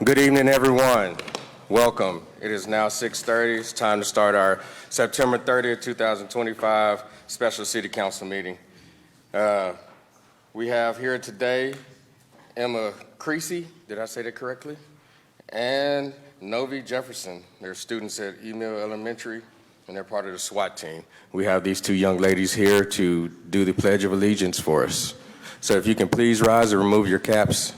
Good evening, everyone. Welcome. It is now 6:30. It's time to start our September 30th, 2025 special City Council meeting. We have here today Emma Creasy, did I say that correctly? And Novi Jefferson. They're students at Emil Elementary, and they're part of the SWAT team. We have these two young ladies here to do the Pledge of Allegiance for us. So if you can please rise and remove your caps.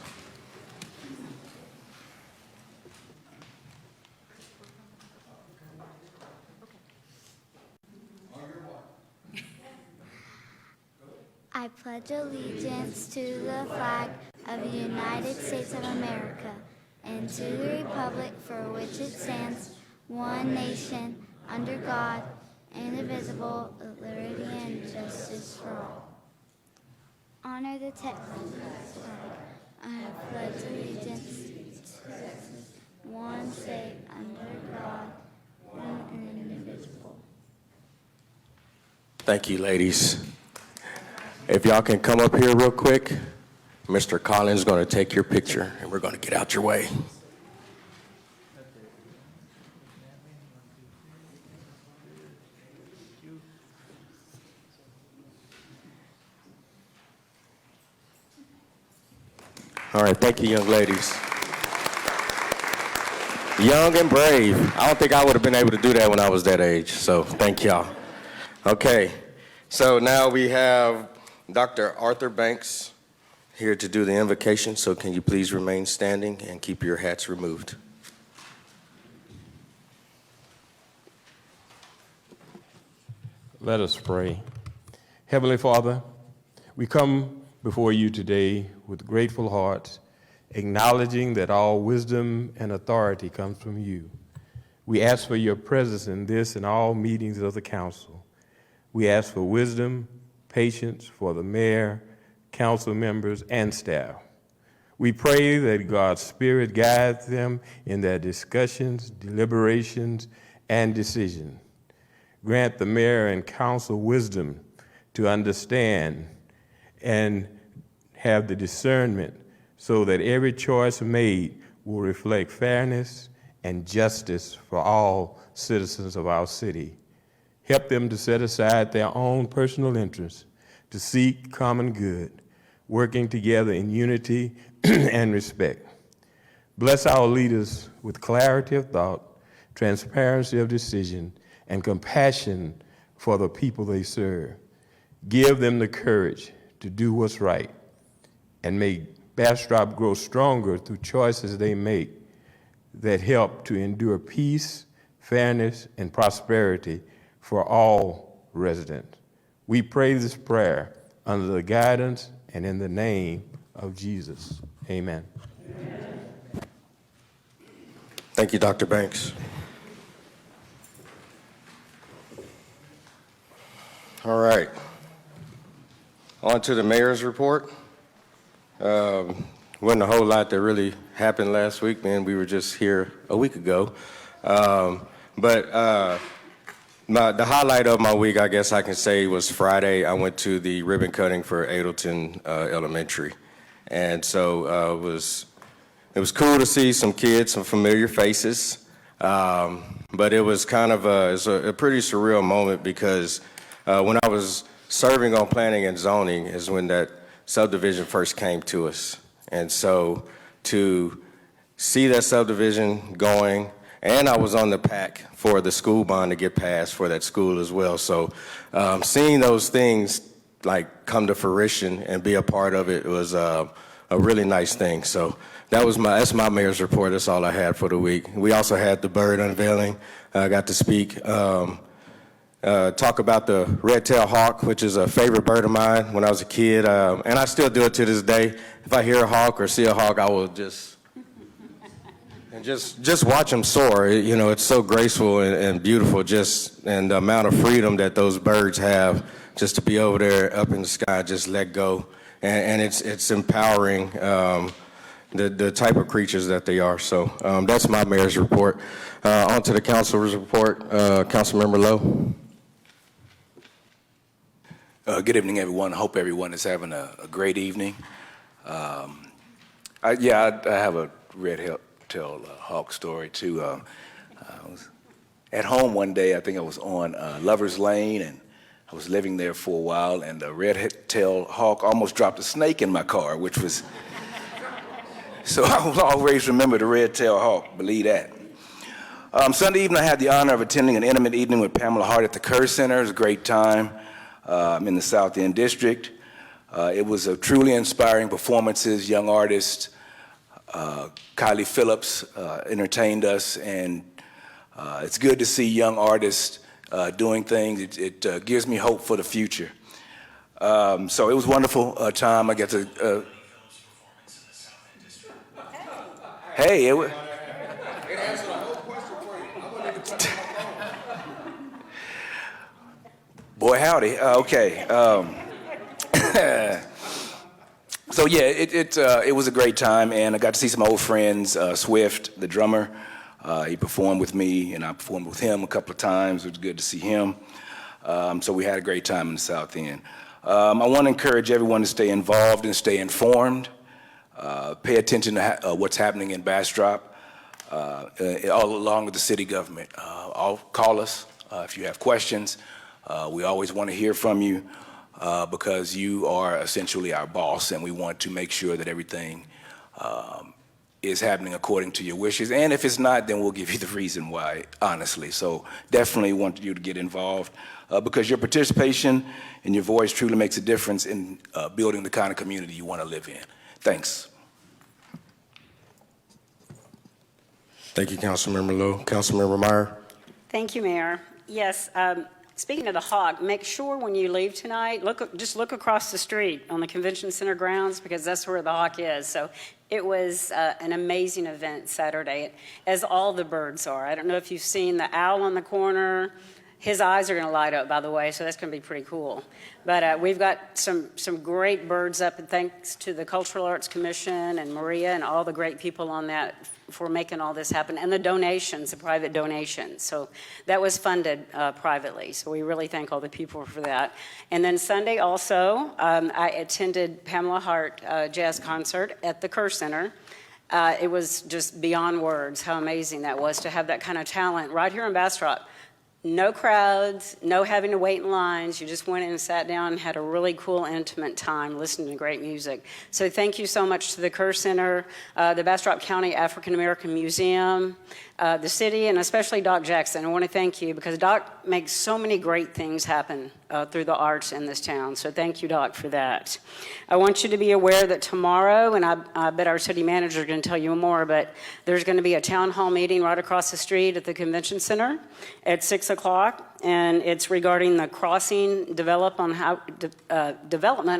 I pledge allegiance to the flag of the United States of America and to the republic for which it stands, one nation, under God, indivisible, with liberty and justice for all. Honor the flag. I pledge allegiance to one state, under God, and indivisible. Thank you, ladies. If y'all can come up here real quick, Mr. Collins is going to take your picture, and we're going to get out your way. All right, thank you, young ladies. Young and brave. I don't think I would have been able to do that when I was that age, so thank y'all. Okay, so now we have Dr. Arthur Banks here to do the invocation, so can you please remain standing and keep your hats removed. Let us pray. Heavenly Father, we come before you today with grateful hearts, acknowledging that all wisdom and authority comes from you. We ask for your presence in this and all meetings of the council. We ask for wisdom, patience for the mayor, council members, and staff. We pray that God's Spirit guides them in their discussions, deliberations, and decisions. Grant the mayor and council wisdom to understand and have the discernment so that every choice made will reflect fairness and justice for all citizens of our city. Help them to set aside their own personal interests to seek common good, working together in unity and respect. Bless our leaders with clarity of thought, transparency of decision, and compassion for the people they serve. Give them the courage to do what's right, and make Bastrop grow stronger through choices they make that help to endure peace, fairness, and prosperity for all residents. We pray this prayer under the guidance and in the name of Jesus. Amen. Amen. Thank you, Dr. Banks. All right. On to the mayor's report. Wasn't a whole lot that really happened last week, man. We were just here a week ago. The highlight of my week, I guess I can say, was Friday. I went to the ribbon cutting for Adelton Elementary. And so it was cool to see some kids, some familiar faces. But it was kind of a pretty surreal moment because when I was serving on planning and zoning is when that subdivision first came to us. And so to see that subdivision going, and I was on the PAC for the school bond to get passed for that school as well. So seeing those things like come to fruition and be a part of it was a really nice thing. So that's my mayor's report. That's all I had for the week. We also had the bird unveiling. I got to speak, talk about the red-tailed hawk, which is a favorite bird of mine when I was a kid, and I still do it to this day. If I hear a hawk or see a hawk, I will just watch them soar. You know, it's so graceful and beautiful, and the amount of freedom that those birds have just to be over there up in the sky, just let go, and it's empowering. The type of creatures that they are. So that's my mayor's report. On to the council's report. Councilmember Lowe. Good evening, everyone. Hope everyone is having a great evening. I have a red-tailed tell a Hawk story too. I was at home one day. I think I was on Lover's Lane, and I was living there for a while, and a red-tailed hawk almost dropped a snake in my car, which was so I will always remember the red-tailed hawk. Believe that. Sunday evening, I had the honor of attending an intimate evening with Pamela Hart at the Kerr Center. It was a great time in the South End District. It was a truly inspiring performances, young artists. Kylie Phillips entertained us, and it's good to see young artists doing things. It gives me hope for the future. So it was a wonderful time. I got to... hey, it was... Boy, howdy. Okay. So yeah, it was a great time, and I got to see some old friends. Swift, the drummer, he performed with me, and I performed with him a couple of times. It was good to see him. So we had a great time in the South End. I want to encourage everyone to stay involved and stay informed. Pay attention to what's happening in Bastrop, all along with the city government. Call us if you have questions. We always want to hear from you because you are essentially our boss, and we want to make sure that everything is happening according to your wishes. And if it's not, then we'll give you the reason why, honestly. So definitely want you to get involved because your participation and your voice truly makes a difference in building the kind of community you want to live in. Thanks. Thank you, Councilmember Lowe. Councilmember Meyer. Thank you, Mayor. Yes, speaking of the hawk, make sure when you leave tonight, just look across the street on the Convention Center grounds because that's where the hawk is. So it was an amazing event Saturday, as all the birds are. I don't know if you've seen the owl on the corner. His eyes are going to light up, by the way, so that's going to be pretty cool. But we've got some great birds up, and thanks to the Cultural Arts Commission and Maria and all the great people on that for making all this happen, and the donations, the private donations. So that was funded privately, so we really thank all the people for that. And then Sunday also, I attended Pamela Hart jazz concert at the Kerr Center. It was just beyond words how amazing that was to have that kind of talent right here in Bastrop. No crowds, no having to wait in lines. You just went in and sat down and had a really cool, intimate time listening to great music. So thank you so much to the Kerr Center, the Bastrop County African American Museum, the city, and especially Doc Jackson. I want to thank you because Doc makes so many great things happen through the arts in this town. So thank you, Doc, for that. I want you to be aware that tomorrow, and I bet our city manager is going to tell you more, but there's going to be a town hall meeting right across the street at the Convention Center at 6 o'clock, and it's regarding the crossing development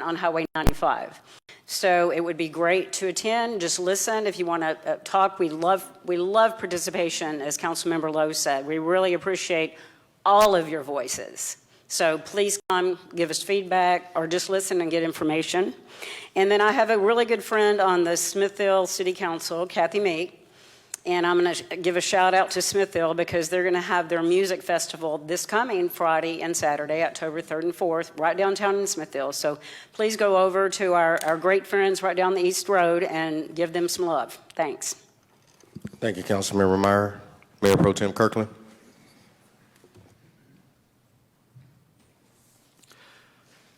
on Highway 95. So it would be great to attend. Just listen if you want to talk. We love participation, as Councilmember Lowe said. We really appreciate all of your voices. So please come, give us feedback, or just listen and get information. And then I have a really good friend on the Smithville City Council, Kathy Meek. And I'm going to give a shout out to Smithville because they're going to have their music festival this coming Friday and Saturday, October 3rd and 4th, right downtown in Smithville. So please go over to our great friends right down the East Road and give them some love. Thanks. Thank you, Councilmember Meyer. Mayor Pro Tem Kirkland.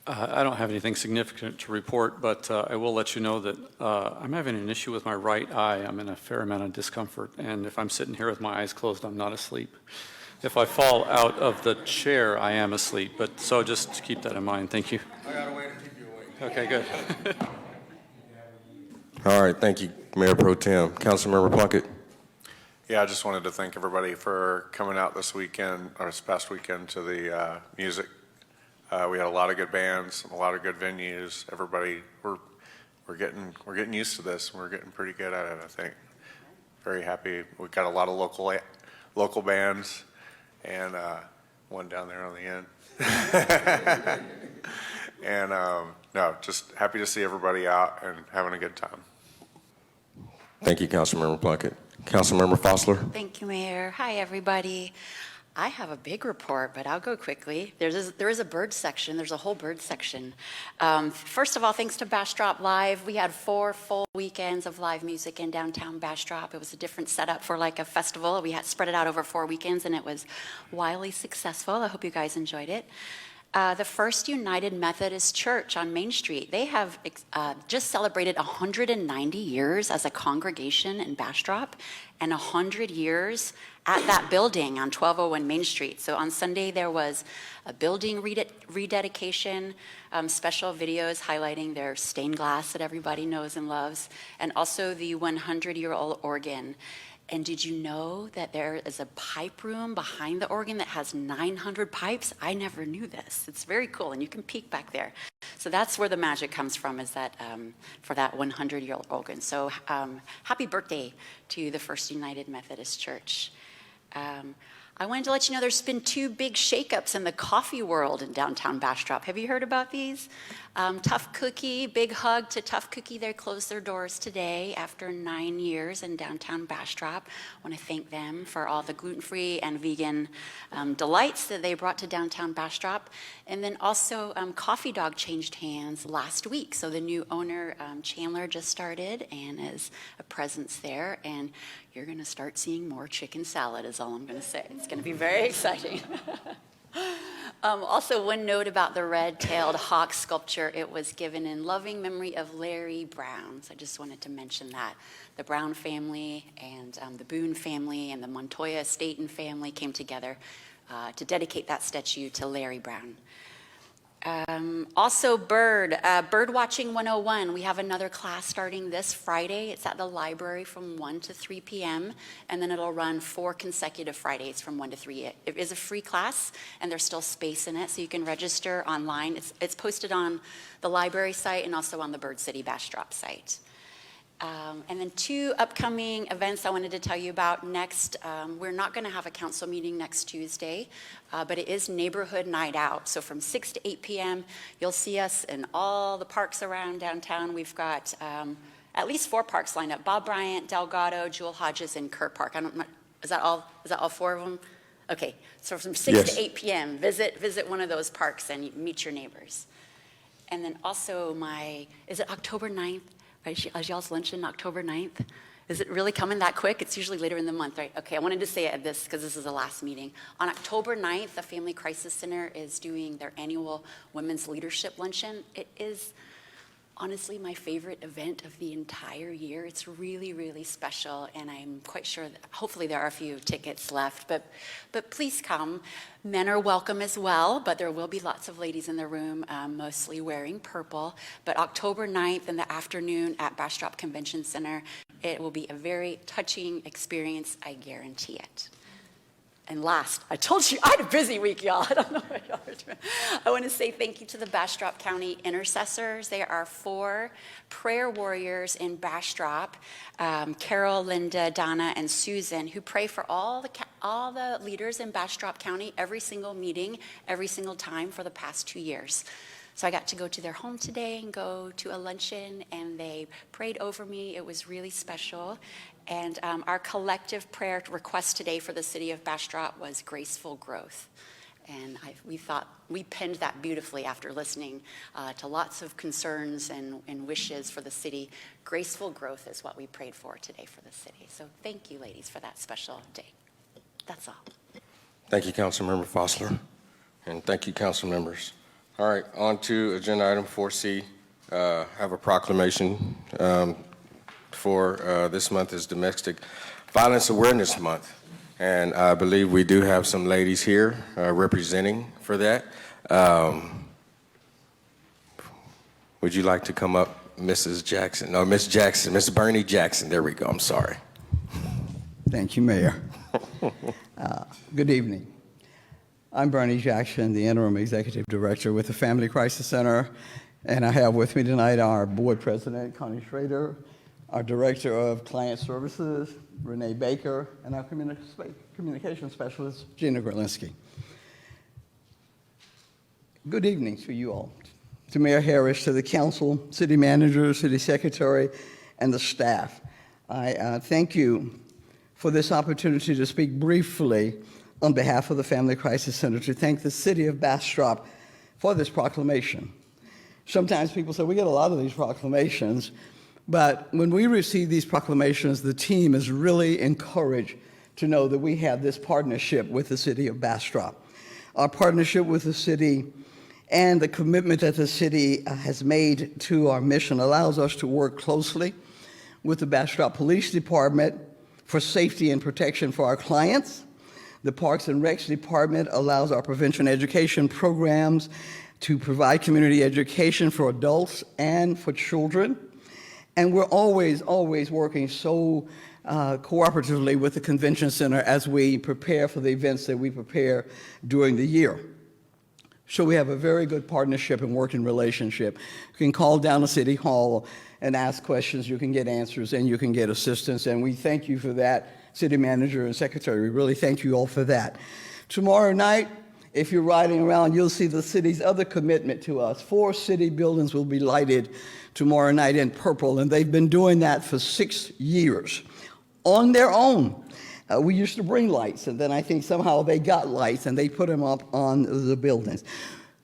I don't have anything significant to report, but I will let you know that I'm having an issue with my right eye. I'm in a fair amount of discomfort, and if I'm sitting here with my eyes closed, I'm not asleep. If I fall out of the chair, I am asleep, but so just keep that in mind. Thank you. I got a way to keep you awake. Okay, good. All right, thank you, Mayor Pro Tem. Councilmember Plunkett. Yeah, I just wanted to thank everybody for coming out this weekend, or this past weekend, to the music. We had a lot of good bands, a lot of good venues. Everybody, we're getting used to this. We're getting pretty good at it, I think. Very happy. We got a lot of local bands, and one down there on the end. And no, just happy to see everybody out and having a good time. Thank you, Councilmember Plunkett. Councilmember Fossler. Thank you, Mayor. Hi, everybody. I have a big report, but I'll go quickly. There is a bird section. There's a whole bird section. First of all, thanks to Bastrop Live, we had 4 full weekends of live music in downtown Bastrop. It was a different setup for like a festival. We had spread it out over 4 weekends, and it was wildly successful. I hope you guys enjoyed it. The First United Methodist Church on Main Street, they have just celebrated 190 years as a congregation in Bastrop and 100 years at that building on 1201 Main Street. So on Sunday, there was a building rededication, special videos highlighting their stained glass that everybody knows and loves, and also the 100-year-old organ. And did you know that there is a pipe room behind the organ that has 900 pipes? I never knew this. It's very cool, and you can peek back there. So that's where the magic comes from, is that for that 100-year-old organ. So happy birthday to the First United Methodist Church. I wanted to let you know there's been 2 big shakeups in the coffee world in downtown Bastrop. Have you heard about these? Tough Cookie, big hug to Tough Cookie. They closed their doors today after 9 years in downtown Bastrop. I want to thank them for all the gluten-free and vegan delights that they brought to downtown Bastrop. And then also Coffee Dog changed hands last week. So the new owner, Chandler, just started and is a presence there. And you're going to start seeing more chicken salad is all I'm going to say. It's going to be very exciting. Also, one note about the red-tailed hawk sculpture. It was given in loving memory of Larry Brown. So I just wanted to mention that. The Brown family and the Boone family and the Montoya Staten family came together to dedicate that statue to Larry Brown. Also, Bird Watching 101. We have another class starting this Friday. It's at the library from 1 to 3 p.m. And then it'll run 4 consecutive Fridays from 1 to 3. It is a free class, and there's still space in it, so you can register online. It's posted on the library site and also on the Bird City Bastrop site. And then 2 upcoming events I wanted to tell you about next. We're not going to have a council meeting next Tuesday, but it is Neighborhood Night Out. So from 6 to 8 p.m., you'll see us in all the parks around downtown. We've got at least 4 parks lined up: Bob Bryant, Delgado, Jewel Hodges, and Kerr Park. Is that all 4 of them? Okay, so from 6 to 8 p.m., visit one of those parks and meet your neighbors. And then also is it October 9th? Is y'all's luncheon October 9th? Is it really coming that quick? It's usually later in the month, right? Okay, I wanted to say this because this is the last meeting. On October 9th, the Family Crisis Center is doing their annual Women's Leadership Luncheon. It is honestly my favorite event of the entire year. It's really, really special, and I'm quite sure that hopefully there are a few tickets left, but please come. Men are welcome as well, but there will be lots of ladies in the room, mostly wearing purple. But October 9th in the afternoon at Bastrop Convention Center, it will be a very touching experience, I guarantee it. And last, I told you, I had a busy week, y'all. I don't know what y'all are doing. I want to say thank you to the Bastrop County intercessors. There are 4 prayer warriors in Bastrop, Carol, Linda, Donna, and Susan, who pray for all the leaders in Bastrop County every single meeting, every single time for the past 2 years. So I got to go to their home today and go to a luncheon, and they prayed over me. It was really special. And our collective prayer request today for the city of Bastrop was graceful growth. And we penned that beautifully after listening to lots of concerns and wishes for the city. Graceful growth is what we prayed for today for the city. So thank you, ladies, for that special day. That's all. Thank you, Councilmember Fossler, and thank you, council members. All right, on to agenda item 4C. Have a proclamation for this month is Domestic Violence Awareness Month. And I believe we do have some ladies here representing for that. Would you like to come up, Mrs. Jackson? No, Miss Jackson, Miss Bernie Jackson. There we go. I'm sorry. Thank you, Mayor. Good evening. I'm Bernie Jackson, the Interim Executive Director with the Family Crisis Center, and I have with me tonight our Board President, Connie Schrader, our Director of Client Services, Renee Baker, and our Communication Specialist, Gina Gerlinski. Good evening to you all, to Mayor Harris, to the Council, City Manager, City Secretary, and the staff. I thank you for this opportunity to speak briefly on behalf of the Family Crisis Center to thank the City of Bastrop for this proclamation. Sometimes people say, we get a lot of these proclamations, but when we receive these proclamations, the team is really encouraged to know that we have this partnership with the City of Bastrop. Our partnership with the city and the commitment that the city has made to our mission allows us to work closely with the Bastrop Police Department for safety and protection for our clients. The Parks and Recs Department allows our prevention education programs to provide community education for adults and for children. And we're always working so cooperatively with the Convention Center as we prepare for the events that we prepare during the year. So we have a very good partnership and working relationship. You can call down to City Hall and ask questions, you can get answers, and you can get assistance. And we thank you for that, City Manager and Secretary. We really thank you all for that. Tomorrow night, if you're riding around, you'll see the city's other commitment to us. 4 city buildings will be lighted tomorrow night in purple, and they've been doing that for 6 years on their own. We used to bring lights, and then I think somehow they got lights, and they put them up on the buildings.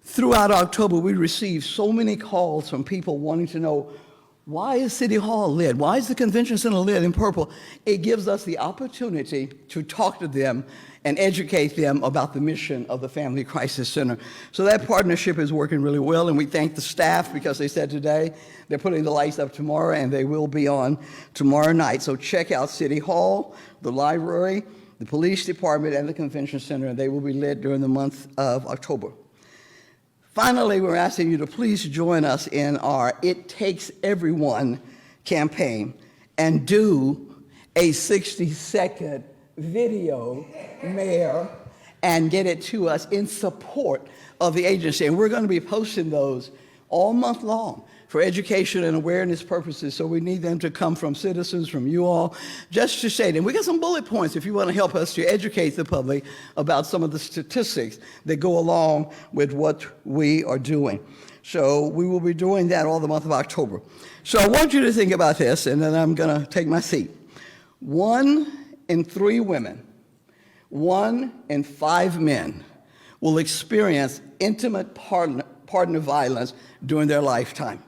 Throughout October, we received so many calls from people wanting to know, why is City Hall lit? Why is the Convention Center lit in purple? It gives us the opportunity to talk to them and educate them about the mission of the Family Crisis Center. So that partnership is working really well, and we thank the staff because they said today they're putting the lights up tomorrow, and they will be on tomorrow night. So check out City Hall, the library, the police department, and the Convention Center, and they will be lit during the month of October. Finally, we're asking you to please join us in our It Takes Everyone campaign and do a 60-second video, Mayor, and get it to us in support of the agency. And we're going to be posting those all month long for education and awareness purposes, so we need them to come from citizens, from you all, just to say them. We got some bullet points if you want to help us to educate the public about some of the statistics that go along with what we are doing. So we will be doing that all the month of October. So I want you to think about this, and then I'm going to take my seat. 1 in 3 women, 1 in 5 men will experience intimate partner violence during their lifetime.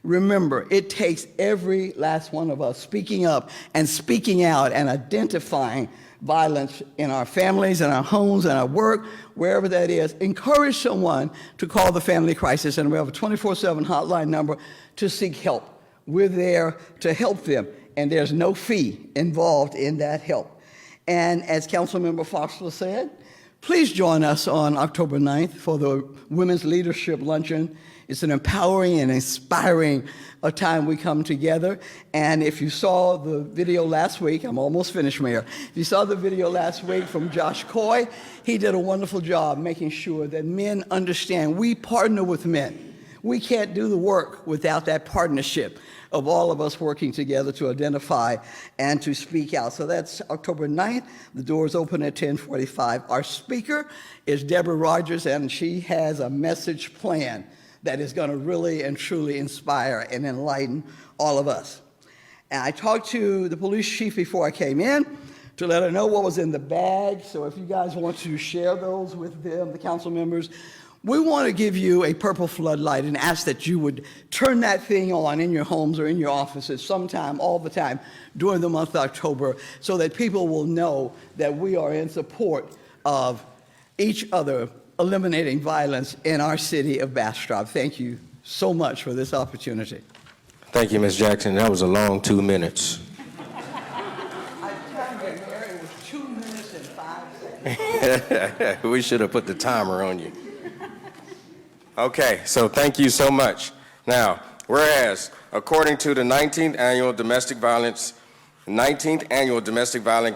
Remember, it takes every last one of us speaking up and speaking out and identifying violence in our families, in our homes, in our work, wherever that is. Encourage someone to call the Family Crisis Center. We have a 24/7 hotline number to seek help. We're there to help them, and there's no fee involved in that help. And as Councilmember Foxler said, please join us on October 9th for the Women's Leadership Luncheon. It's an empowering and inspiring time we come together. And if you saw the video last week, I'm almost finished, Mayor. If you saw the video last week from Josh Coy, he did a wonderful job making sure that men understand we partner with men. We can't do the work without that partnership of all of us working together to identify and to speak out. So that's October 9th. The doors open at 10:45. Our speaker is Deborah Rogers, and she has a message plan that is going to really and truly inspire and enlighten all of us. And I talked to the police chief before I came in to let her know what was in the bag. So if you guys want to share those with them, the council members, we want to give you a purple floodlight and ask that you would turn that thing on in your homes or in your offices sometime, all the time, during the month of October, so that people will know that we are in support of each other eliminating violence in our city of Bastrop. Thank you so much for this opportunity. Thank you, Ms. Jackson. That was a long 2 minutes. I timed it, Mayor. It was 2 minutes and 5 seconds. We should have put the timer on you. Okay, so thank you so much. Now, whereas, according to the 19th Annual Domestic Violence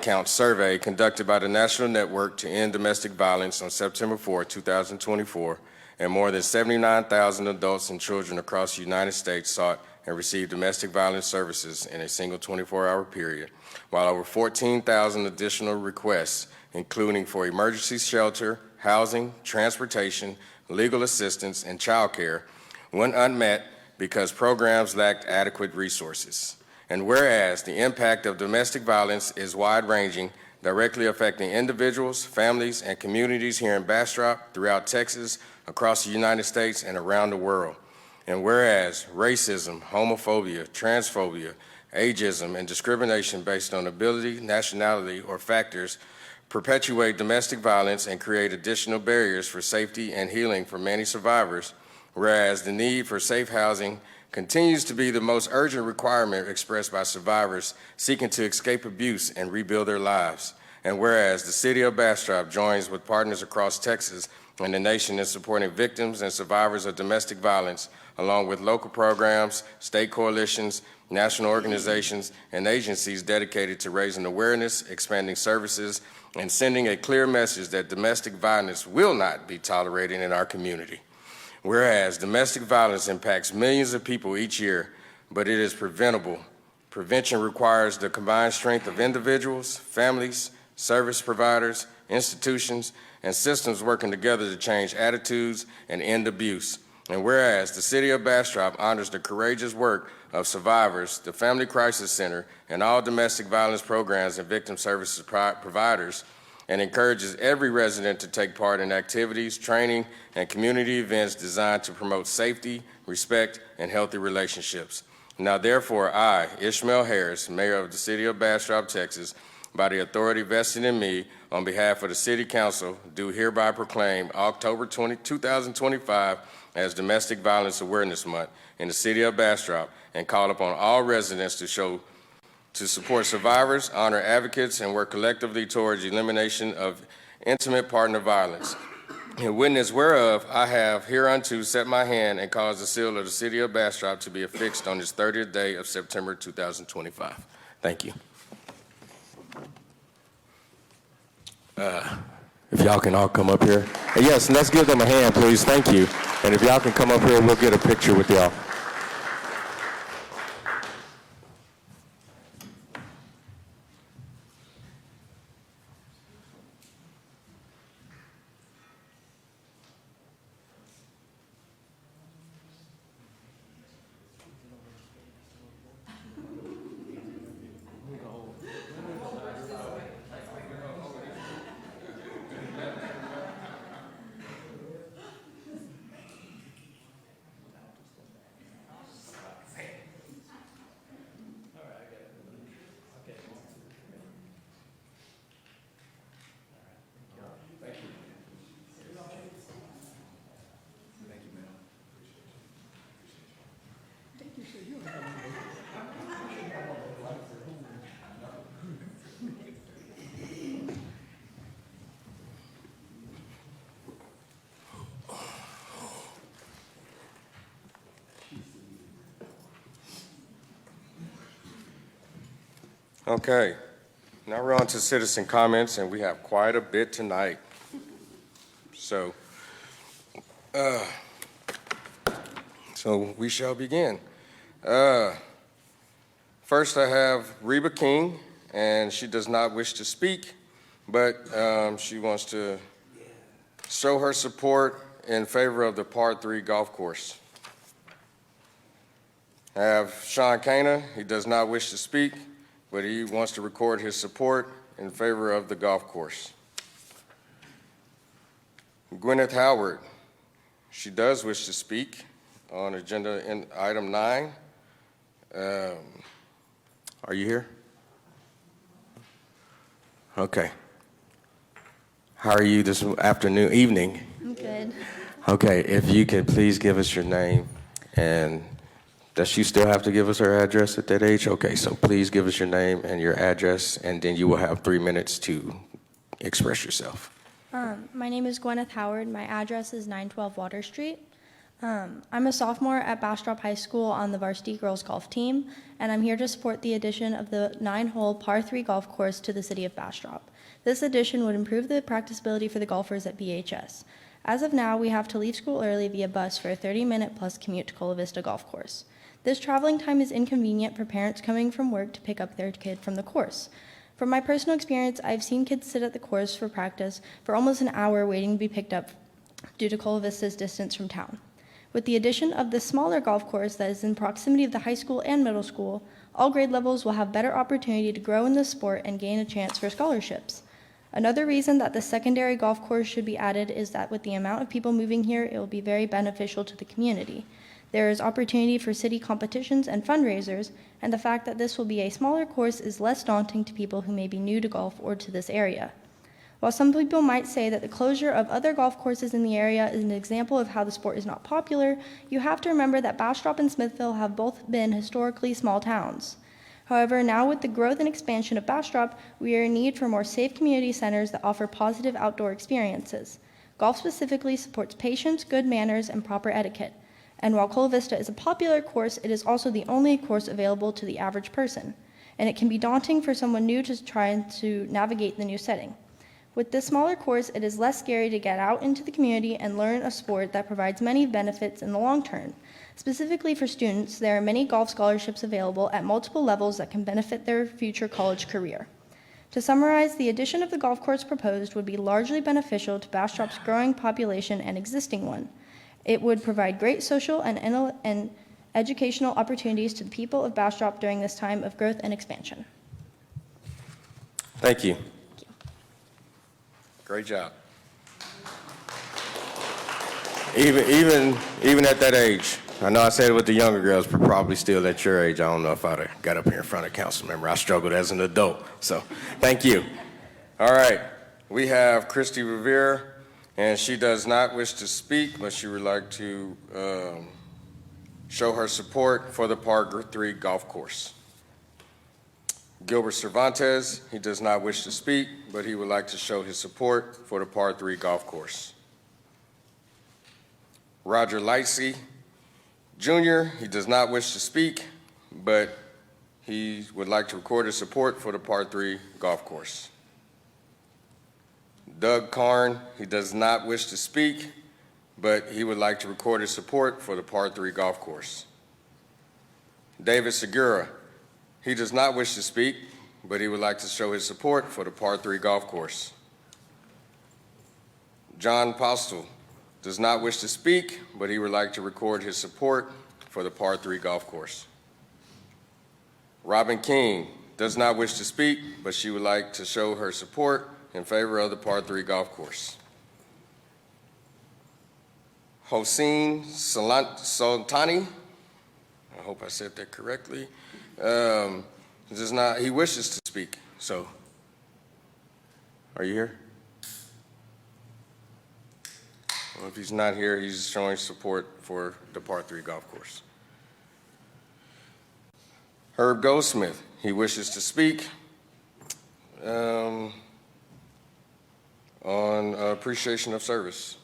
Count survey conducted by the National Network to End Domestic Violence on September 4, 2024, and more than 79,000 adults and children across the United States sought and received domestic violence services in a single 24-hour period, while over 14,000 additional requests, including for emergency shelter, housing, transportation, legal assistance, and child care, went unmet because programs lacked adequate resources. And whereas the impact of domestic violence is wide-ranging, directly affecting individuals, families, and communities here in Bastrop, throughout Texas, across the United States, and around the world. And whereas racism, homophobia, transphobia, ageism, and discrimination based on ability, nationality, or factors perpetuate domestic violence and create additional barriers for safety and healing for many survivors, whereas the need for safe housing continues to be the most urgent requirement expressed by survivors seeking to escape abuse and rebuild their lives. And whereas the City of Bastrop joins with partners across Texas and the nation in supporting victims and survivors of domestic violence, along with local programs, state coalitions, national organizations, and agencies dedicated to raising awareness, expanding services, and sending a clear message that domestic violence will not be tolerated in our community. Whereas domestic violence impacts millions of people each year, but it is preventable. Prevention requires the combined strength of individuals, families, service providers, institutions, and systems working together to change attitudes and end abuse. And whereas the City of Bastrop honors the courageous work of survivors, the Family Crisis Center, and all domestic violence programs and victim services providers, and encourages every resident to take part in activities, training, and community events designed to promote safety, respect, and healthy relationships. Now, therefore, I, Ishmael Harris, Mayor of the City of Bastrop, Texas, by the authority vested in me, on behalf of the City Council, do hereby proclaim October 2025 as Domestic Violence Awareness Month in the City of Bastrop, and call upon all residents to support survivors, honor advocates, and work collectively towards elimination of intimate partner violence. In witness whereof, I have hereunto set my hand and caused the seal of the City of Bastrop to be affixed on this 30th day of September 2025. Thank you. If y'all can all come up here. And yes, let's give them a hand, please. Thank you. And if y'all can come up here, we'll get a picture with y'all. Okay, now we're on to citizen comments, and we have quite a bit tonight. So we shall begin. First, I have Reba King, and she does not wish to speak, but she wants to show her support in favor of the Part 3 golf course. I have Sean Cana. He does not wish to speak, but he wants to record his support in favor of the golf course. Gwyneth Howard, she does wish to speak on agenda in item 9. Are you here? Okay. How are you this evening? I'm good. Okay, if you could please give us your name, and does she still have to give us her address at that age? Okay, so please give us your name and your address, and then you will have 3 minutes to express yourself. My name is Gwyneth Howard. My address is 912 Water Street. I'm a sophomore at Bastrop High School on the varsity girls golf team, and I'm here to support the addition of the 9-hole par 3 golf course to the City of Bastrop. This addition would improve the practicability for the golfers at BHS. As of now, we have to leave school early via bus for a 30-minute plus commute to Cola Vista Golf Course. This traveling time is inconvenient for parents coming from work to pick up their kid from the course. From my personal experience, I've seen kids sit at the course for practice for almost an hour waiting to be picked up due to Cola Vista's distance from town. With the addition of the smaller golf course that is in proximity of the high school and middle school, all grade levels will have better opportunity to grow in the sport and gain a chance for scholarships. Another reason that the secondary golf course should be added is that with the amount of people moving here, it will be very beneficial to the community. There is opportunity for city competitions and fundraisers, and the fact that this will be a smaller course is less daunting to people who may be new to golf or to this area. While some people might say that the closure of other golf courses in the area is an example of how the sport is not popular, you have to remember that Bastrop and Smithville have both been historically small towns. However, now with the growth and expansion of Bastrop, we are in need for more safe community centers that offer positive outdoor experiences. Golf specifically supports patience, good manners, and proper etiquette. And while Cola Vista is a popular course, it is also the only course available to the average person. And it can be daunting for someone new to try to navigate the new setting. With this smaller course, it is less scary to get out into the community and learn a sport that provides many benefits in the long term. Specifically for students, there are many golf scholarships available at multiple levels that can benefit their future college career. To summarize, the addition of the golf course proposed would be largely beneficial to Bastrop's growing population and existing one. It would provide great social and educational opportunities to the people of Bastrop during this time of growth and expansion. Thank you. Great job. Even at that age, I know I said it with the younger girls, but probably still at your age, I don't know if I'd have got up here in front of a council member. I struggled as an adult, so thank you. All right, we have Christy Revere, and she does not wish to speak, but she would like to show her support for the Par 3 golf course. Gilbert Cervantes, he does not wish to speak, but he would like to show his support for the Par 3 golf course. Roger Lightsey, Jr., he does not wish to speak, but he would like to record his support for the Par 3 golf course. Doug Karn, he does not wish to speak, but he would like to record his support for the Par 3 golf course. David Segura, he does not wish to speak, but he would like to show his support for the Par 3 golf course. John Postel does not wish to speak, but he would like to record his support for the Par 3 golf course. Robin King does not wish to speak, but she would like to show her support in favor of the Par 3 golf course. Hossein Soltani, I hope I said that correctly, he wishes to speak, so are you here? Well, if he's not here, he's showing support for the Par 3 golf course. Herb Goldsmith, he wishes to speak on appreciation of service.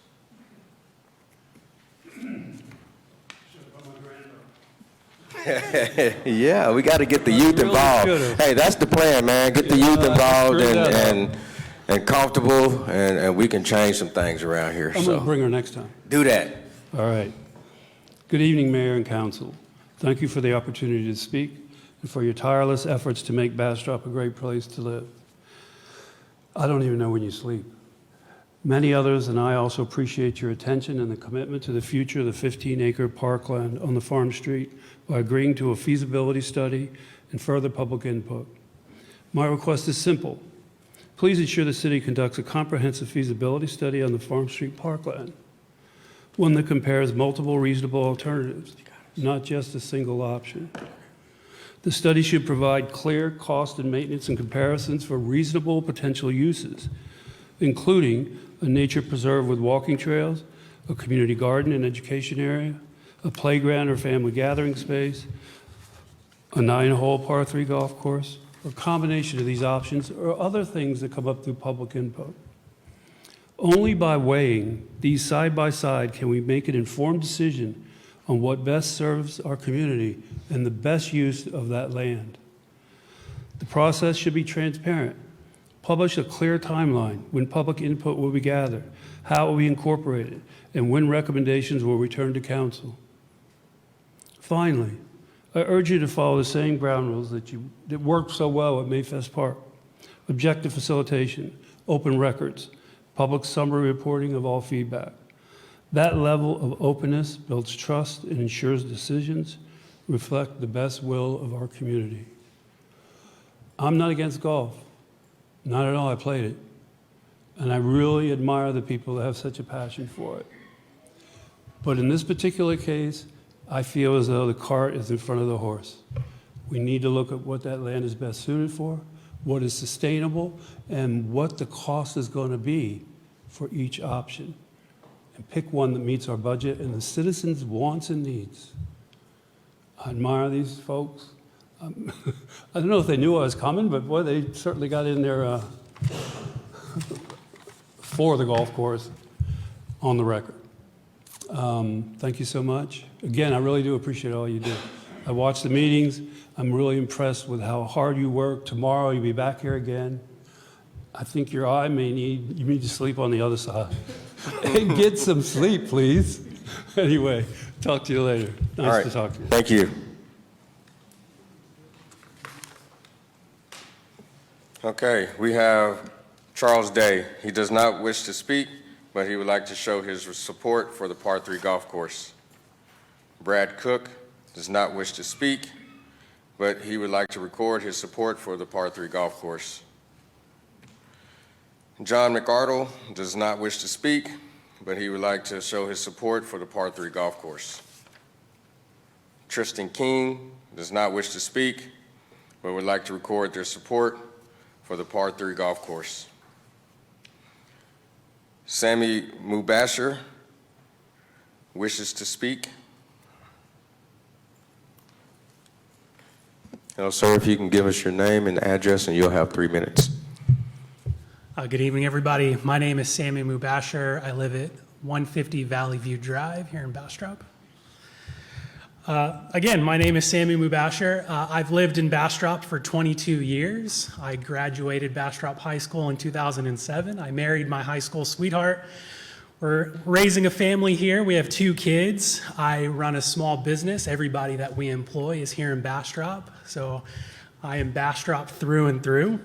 Yeah, we got to get the youth involved. Hey, that's the plan, man. Get the youth involved and comfortable, and we can change some things around here. I'm going to bring her next time. Do that. All right. Good evening, Mayor and Council. Thank you for the opportunity to speak and for your tireless efforts to make Bastrop a great place to live. I don't even know when you sleep. Many others and I also appreciate your attention and the commitment to the future of the 15-acre parkland on the Farm Street by agreeing to a feasibility study and further public input. My request is simple. Please ensure the city conducts a comprehensive feasibility study on the Farm Street parkland, one that compares multiple reasonable alternatives, not just a single option. The study should provide clear cost and maintenance and comparisons for reasonable potential uses, including a nature preserve with walking trails, a community garden and education area, a playground or family gathering space, a 9-hole Par 3 golf course, or a combination of these options or other things that come up through public input. Only by weighing these side by side can we make an informed decision on what best serves our community and the best use of that land. The process should be transparent. Publish a clear timeline when public input will be gathered, how it will be incorporated, and when recommendations will return to council. Finally, I urge you to follow the same ground rules that worked so well at Mayfest Park. Objective facilitation, open records, public summary reporting of all feedback. That level of openness builds trust and ensures decisions reflect the best will of our community. I'm not against golf. Not at all. I played it. And I really admire the people that have such a passion for it. But in this particular case, I feel as though the cart is in front of the horse. We need to look at what that land is best suited for, what is sustainable, and what the cost is going to be for each option. And pick one that meets our budget and the citizens' wants and needs. I admire these folks. I don't know if they knew I was coming, but boy, they certainly got in there for the golf course on the record. Thank you so much. Again, I really do appreciate all you do. I watch the meetings. I'm really impressed with how hard you work. Tomorrow you'll be back here again. I think your eye you need to sleep on the other side. And get some sleep, please. Anyway, talk to you later. Nice to talk to you. Thank you. Okay, we have Charles Day. He does not wish to speak, but he would like to show his support for the Par 3 golf course. Brad Cook does not wish to speak, but he would like to record his support for the Par 3 golf course. John McArdle does not wish to speak, but he would like to show his support for the Par 3 golf course. Tristan King does not wish to speak, but would like to record their support for the Par 3 golf course. Sammy Mubasher wishes to speak. Hello, sir, if you can give us your name and address, and you'll have 3 minutes. Good evening, everybody. My name is Sammy Mubasher. I live at 150 Valley View Drive here in Bastrop. Again, my name is Sammy Mubasher. I've lived in Bastrop for 22 years. I graduated Bastrop High School in 2007. I married my high school sweetheart. We're raising a family here. We have 2 kids. I run a small business. Everybody that we employ is here in Bastrop. So I am Bastrop through and through.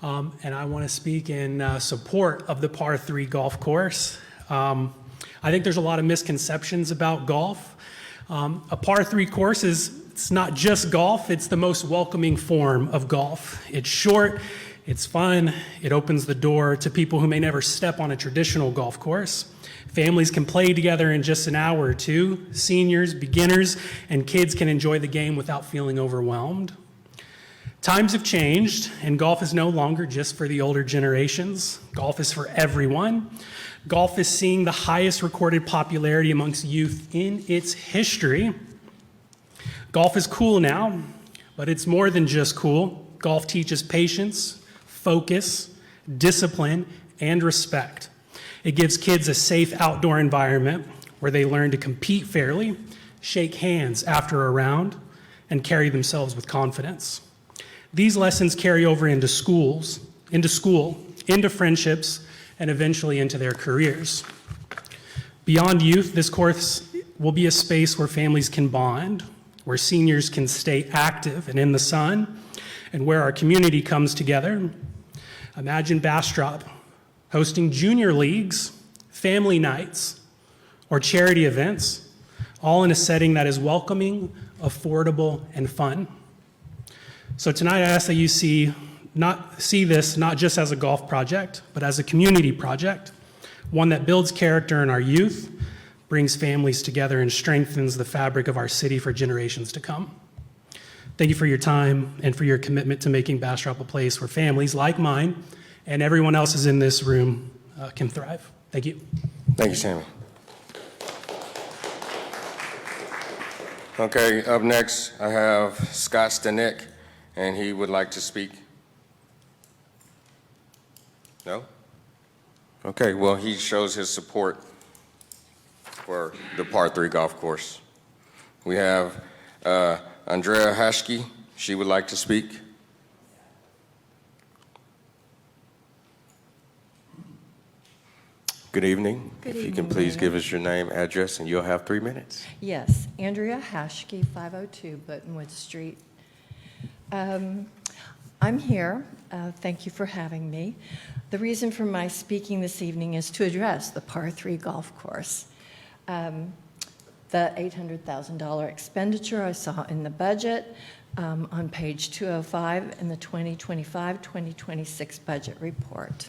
And I want to speak in support of the Par 3 golf course. I think there's a lot of misconceptions about golf. A Par 3 course it's not just golf, it's the most welcoming form of golf. It's short, it's fun, it opens the door to people who may never step on a traditional golf course. Families can play together in just an hour or two. Seniors, beginners, and kids can enjoy the game without feeling overwhelmed. Times have changed, and golf is no longer just for the older generations. Golf is for everyone. Golf is seeing the highest recorded popularity amongst youth in its history. Golf is cool now, but it's more than just cool. Golf teaches patience, focus, discipline, and respect. It gives kids a safe outdoor environment where they learn to compete fairly, shake hands after a round, and carry themselves with confidence. These lessons carry over into school, into friendships, and eventually into their careers. Beyond youth, this course will be a space where families can bond, where seniors can stay active and in the sun, and where our community comes together. Imagine Bastrop hosting junior leagues, family nights, or charity events, all in a setting that is welcoming, affordable, and fun. So tonight I ask that you see this not just as a golf project, but as a community project, one that builds character in our youth, brings families together, and strengthens the fabric of our city for generations to come. Thank you for your time and for your commitment to making Bastrop a place where families like mine and everyone else is in this room can thrive. Thank you. Thank you, Sammy. Okay, up next, I have Scott Stanek, and he would like to speak. No? Okay, well, he shows his support for the Par 3 golf course. We have Andrea Hashke. She would like to speak. Good evening. Good If you evening, can please Mayor. give us your name, address, and you'll have 3 minutes. Yes, Andrea Hashke, 502 Buttonwood Street. I'm here. Thank you for having me. The reason for my speaking this evening is to address the Par 3 golf course. The $800,000 expenditure I saw in the budget on page 205 in the 2025-2026 budget report.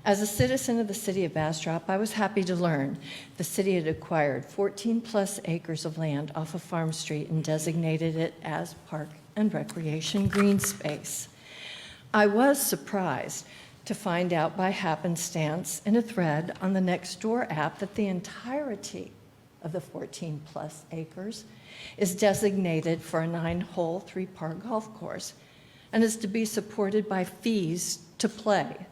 As a citizen of the City of Bastrop, I was happy to learn the city had acquired 14-plus acres of land off of Farm Street and designated it as Park and Recreation Green Space. I was surprised to find out by happenstance in a thread on the Nextdoor app that the entirety of the 14-plus acres is designated for a 9-hole, 3-par golf course and is to be supported by fees to play,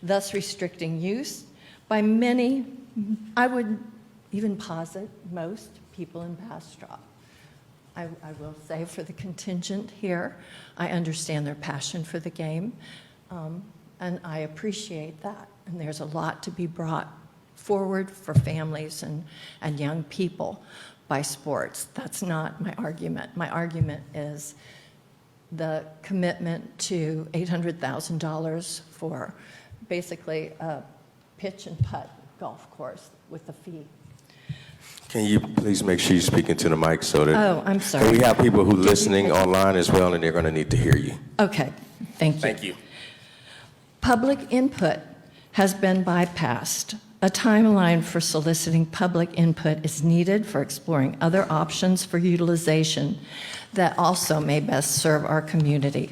thus restricting use by many, I would even posit most people in Bastrop. I will say for the contingent here, I understand their passion for the game, and I appreciate that. And there's a lot to be brought forward for families and young people by sports. That's not my argument. My argument is the commitment to $800,000 for basically a pitch and putt golf course with a fee. Can you please make sure you speak into the mic so that... Oh, I'm sorry. We have people who are listening online as well, and they're going to need to hear you. Okay, thank you. Thank you. Public input has been bypassed. A timeline for soliciting public input is needed for exploring other options for utilization that also may best serve our community.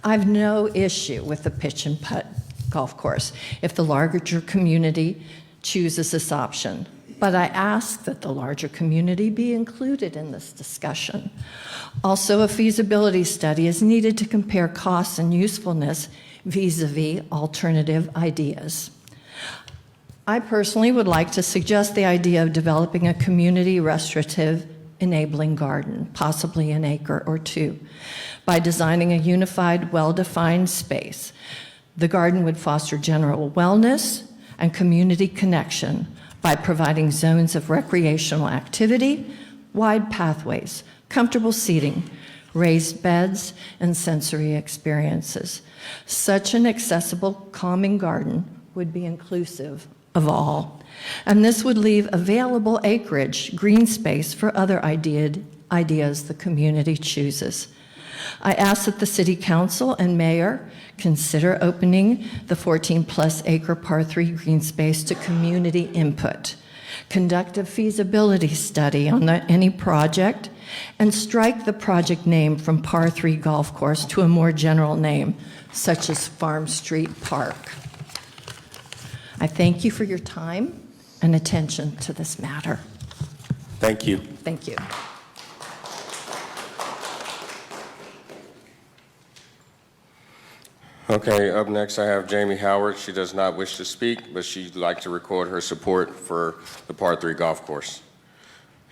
I have no issue with the pitch and putt golf course if the larger community chooses this option. But I ask that the larger community be included in this discussion. Also, a feasibility study is needed to compare costs and usefulness vis-a-vis alternative ideas. I personally would like to suggest the idea of developing a community restorative enabling garden, possibly an acre or two, by designing a unified, well-defined space. The garden would foster general wellness and community connection by providing zones of recreational activity, wide pathways, comfortable seating, raised beds, and sensory experiences. Such an accessible, calming garden would be inclusive of all, and this would leave available acreage, green space for other ideas the community chooses. I ask that the City Council and Mayor consider opening the 14-plus acre par 3 green space to community input, conduct a feasibility study on any project, and strike the project name from par 3 golf course to a more general name, such as Farm Street Park. I thank you for your time and attention to this matter. Thank you. Thank you. Okay, up next I have Jamie Howard. She does not wish to speak, but she'd like to record her support for the par 3 golf course.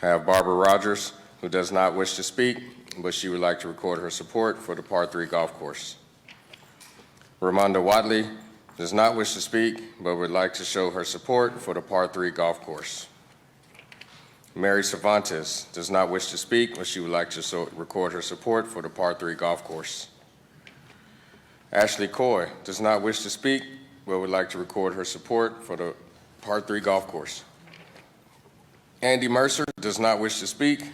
I have Barbara Rogers, who does not wish to speak, but she would like to record her support for the par 3 golf course. Ramonda Watley does not wish to speak, but would like to show her support for the par 3 golf course. Mary Cervantes does not wish to speak, but she would like to record her support for the par 3 golf course. Ashley Coy does not wish to speak, but would like to record her support for the par 3 golf course. Andy Mercer does not wish to speak,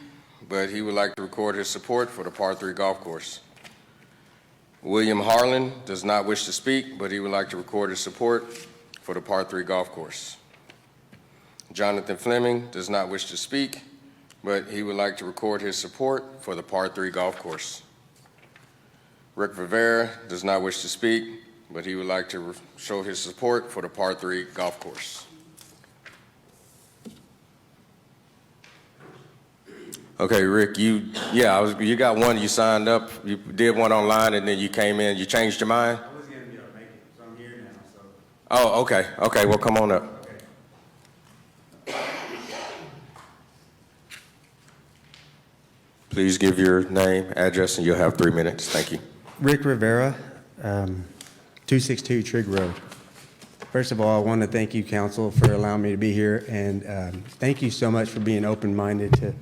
but he would like to record his support for the par 3 golf course. William Harlan does not wish to speak, but he would like to record his support for the par 3 golf course. Jonathan Fleming does not wish to speak, but he would like to record his support for the par 3 golf course. Rick Rivera does not wish to speak, but he would like to show his support for the par 3 golf course. Okay, Rick, you got one, you signed up, you did one online, and then you came in, you changed your mind? I wasn't going to be able to make it, so I'm here now. So. Oh, okay, well, come on up. Okay. Please give your name, address, and you'll have 3 minutes. Thank you. Rick Rivera, 262 Trigg Road. First of all, I want to thank you, Council, for allowing me to be here, and thank you so much for being open-minded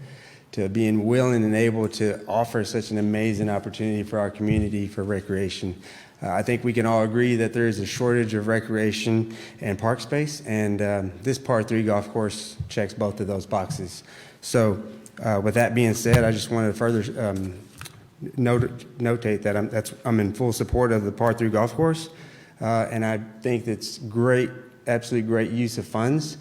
to to being willing and able to offer such an amazing opportunity for our community for recreation. I think we can all agree that there is a shortage of recreation and park space, and this par 3 golf course checks both of those boxes. So with that being said, I just wanted to further notate that I'm in full support of the par 3 golf course, and I think it's great, absolutely great use of funds.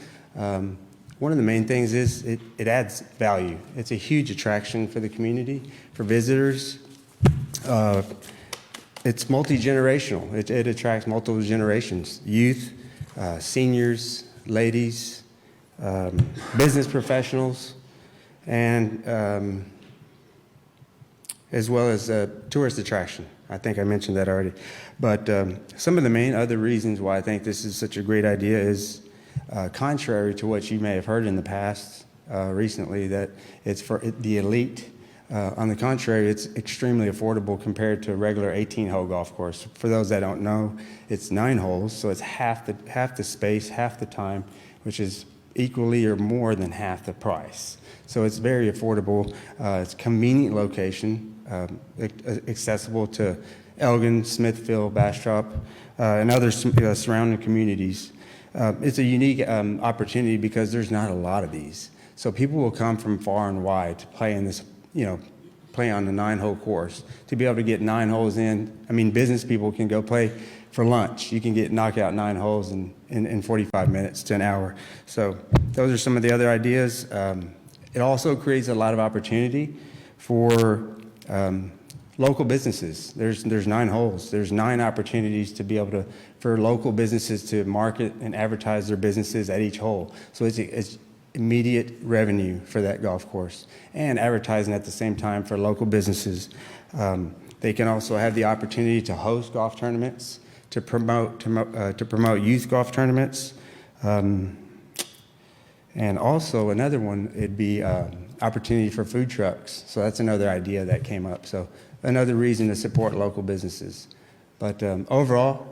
One of the main things is it adds value. It's a huge attraction for the community, for visitors. It's multi-generational. It attracts multiple generations, youth, seniors, ladies, business professionals, and as well as a tourist attraction. I think I mentioned that already. But some of the main other reasons why I think this is such a great idea is contrary to what you may have heard in the past recently, that it's for the elite. On the contrary, it's extremely affordable compared to a regular 18-hole golf course. For those that don't know, it's 9 holes, so it's half the space, half the time, which is equally or more than half the price. So it's very affordable. It's a convenient location, accessible to Elgin, Smithfield, Bastrop, and other surrounding communities. It's a unique opportunity because there's not a lot of these. So people will come from far and wide to play in this, play on the 9-hole course. To be able to get 9 holes in, I mean, business people can go play for lunch. You can knock out 9 holes in 45 minutes to an hour. So those are some of the other ideas. It also creates a lot of opportunity for local businesses. There's 9 holes. There's 9 opportunities to be able for local businesses to market and advertise their businesses at each hole. So it's immediate revenue for that golf course, and advertising at the same time for local businesses. They can also have the opportunity to host golf tournaments, to promote youth golf tournaments, and also another one, it'd be opportunity for food trucks. So that's another idea that came up. So another reason to support local businesses. But overall,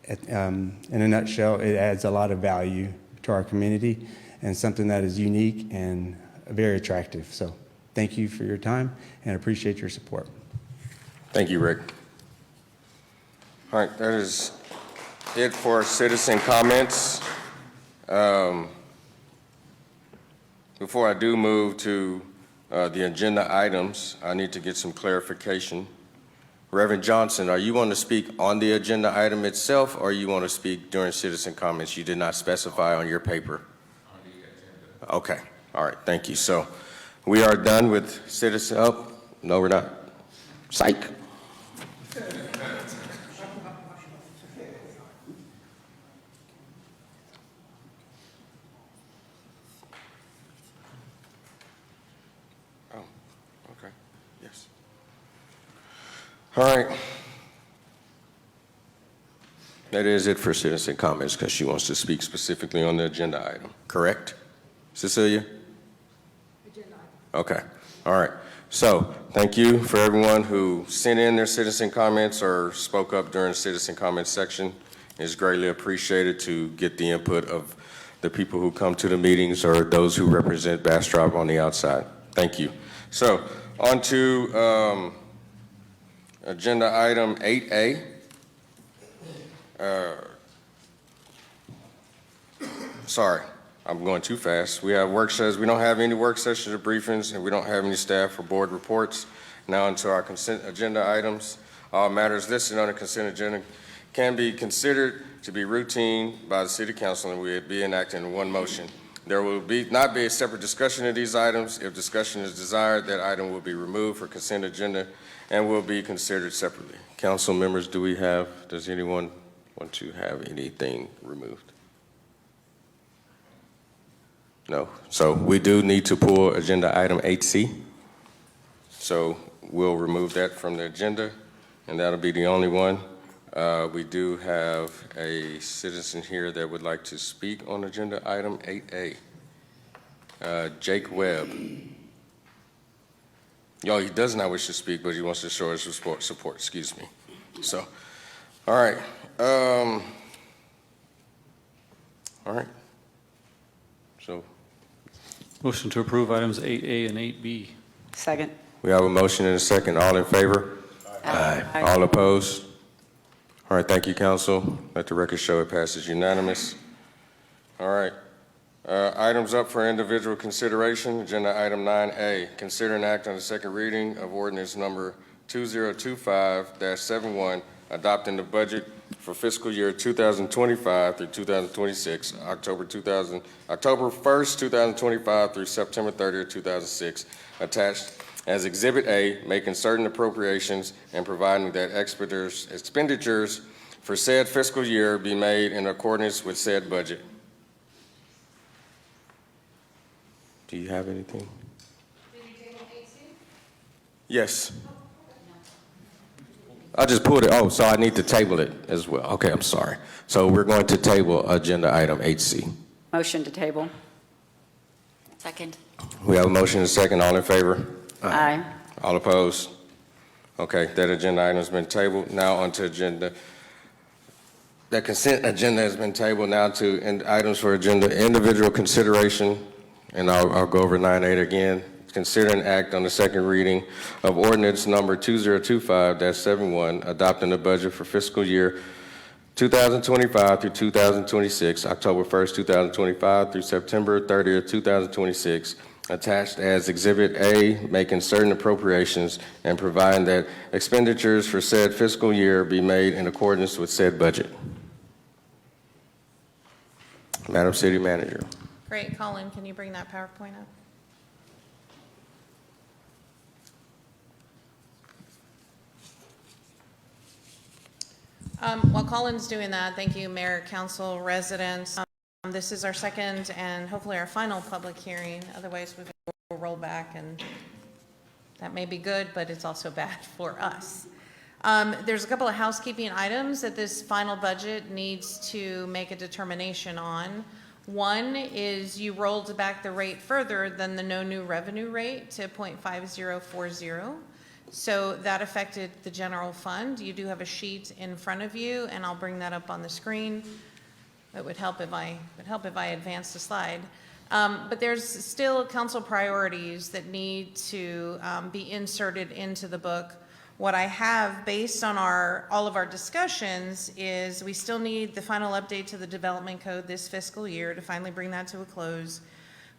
in a nutshell, it adds a lot of value to our community and something that is unique and very attractive. So thank you for your time and appreciate your support. Thank you, Rick. All right, that is it for citizen comments. Before I do move to the agenda items, I need to get some clarification. Reverend Johnson, are you want to speak on the agenda item itself, or you want to speak during citizen comments? You did not specify on your paper. On the agenda. Okay, all right, thank you. So we are done with citizen, oh, no, we're not. Psych. All right. That is it for citizen comments because she wants to speak specifically on the agenda item, correct? Cecilia? Agenda item. Okay. All right. So thank you for everyone who sent in their citizen comments or spoke up during the citizen comments section. It's greatly appreciated to get the input of the people who come to the meetings or those who represent Bastrop on the outside. Thank you. So on to agenda item 8A. Sorry, I'm going too fast. We have work sessions. We don't have any work sessions or briefings, and we don't have any staff or board reports. Now into our consent agenda items. All matters listed on the consent agenda can be considered to be routine by the City Council and will be enacted in one motion. There will not be a separate discussion of these items. If discussion is desired, that item will be removed for consent agenda and will be considered separately. Council members, does anyone want to have anything removed? No. So we do need to pull agenda item 8C. So we'll remove that from the agenda, and that'll be the only one. We do have a citizen here that would like to speak on agenda item 8A. Jake Webb. He does not wish to speak, but he wants to show his support, excuse me. So, all right. All right. So. Motion to approve items 8A and 8B. Second. We have a motion and a second. All in favor? Aye. All opposed? All right, thank you, council. Let the record show it passes unanimous. All right. Items up for individual consideration. Agenda item 9A, consider an act on the second reading of ordinance number 2025-71, adopting the budget for fiscal year 2025 through 2026, October 1st, 2025 through September 30th, 2006, attached as Exhibit A, making certain appropriations and providing that expenditures for said fiscal year be made in accordance with said budget. Do you have anything? Yes. I just pulled it. Oh, so I need to table it as well. Okay, I'm sorry. So we're going to table agenda item 8C. Motion to table. Second. We have a motion and a second. All in favor? Aye. All opposed? Okay, that agenda item has been tabled. Now onto agenda. That consent agenda has been tabled. Now to items for agenda individual consideration, and I'll go over 9A again. Consider an act on the second reading of ordinance number 2025-71, adopting the budget for fiscal year 2025 through 2026, October 1st, 2025 through September 30th, 2026, attached as Exhibit A, making certain appropriations and providing that expenditures for said fiscal year be made in accordance with said budget. Madam City Manager. Great. Colin, can you bring that PowerPoint up? While Colin's doing that, thank you, Mayor, Council, residents. This is our second and hopefully our final public hearing. Otherwise, we will roll back, and that may be good, but it's also bad for us. There's a couple of housekeeping items that this final budget needs to make a determination on. One is you rolled back the rate further than the no new revenue rate to 0.5040. So that affected the general fund. You do have a sheet in front of you, and I'll bring that up on the screen. It would help if I advance the slide. But there's still council priorities that need to be inserted into the book. What I have based on all of our discussions is we still need the final update to the development code this fiscal year to finally bring that to a close.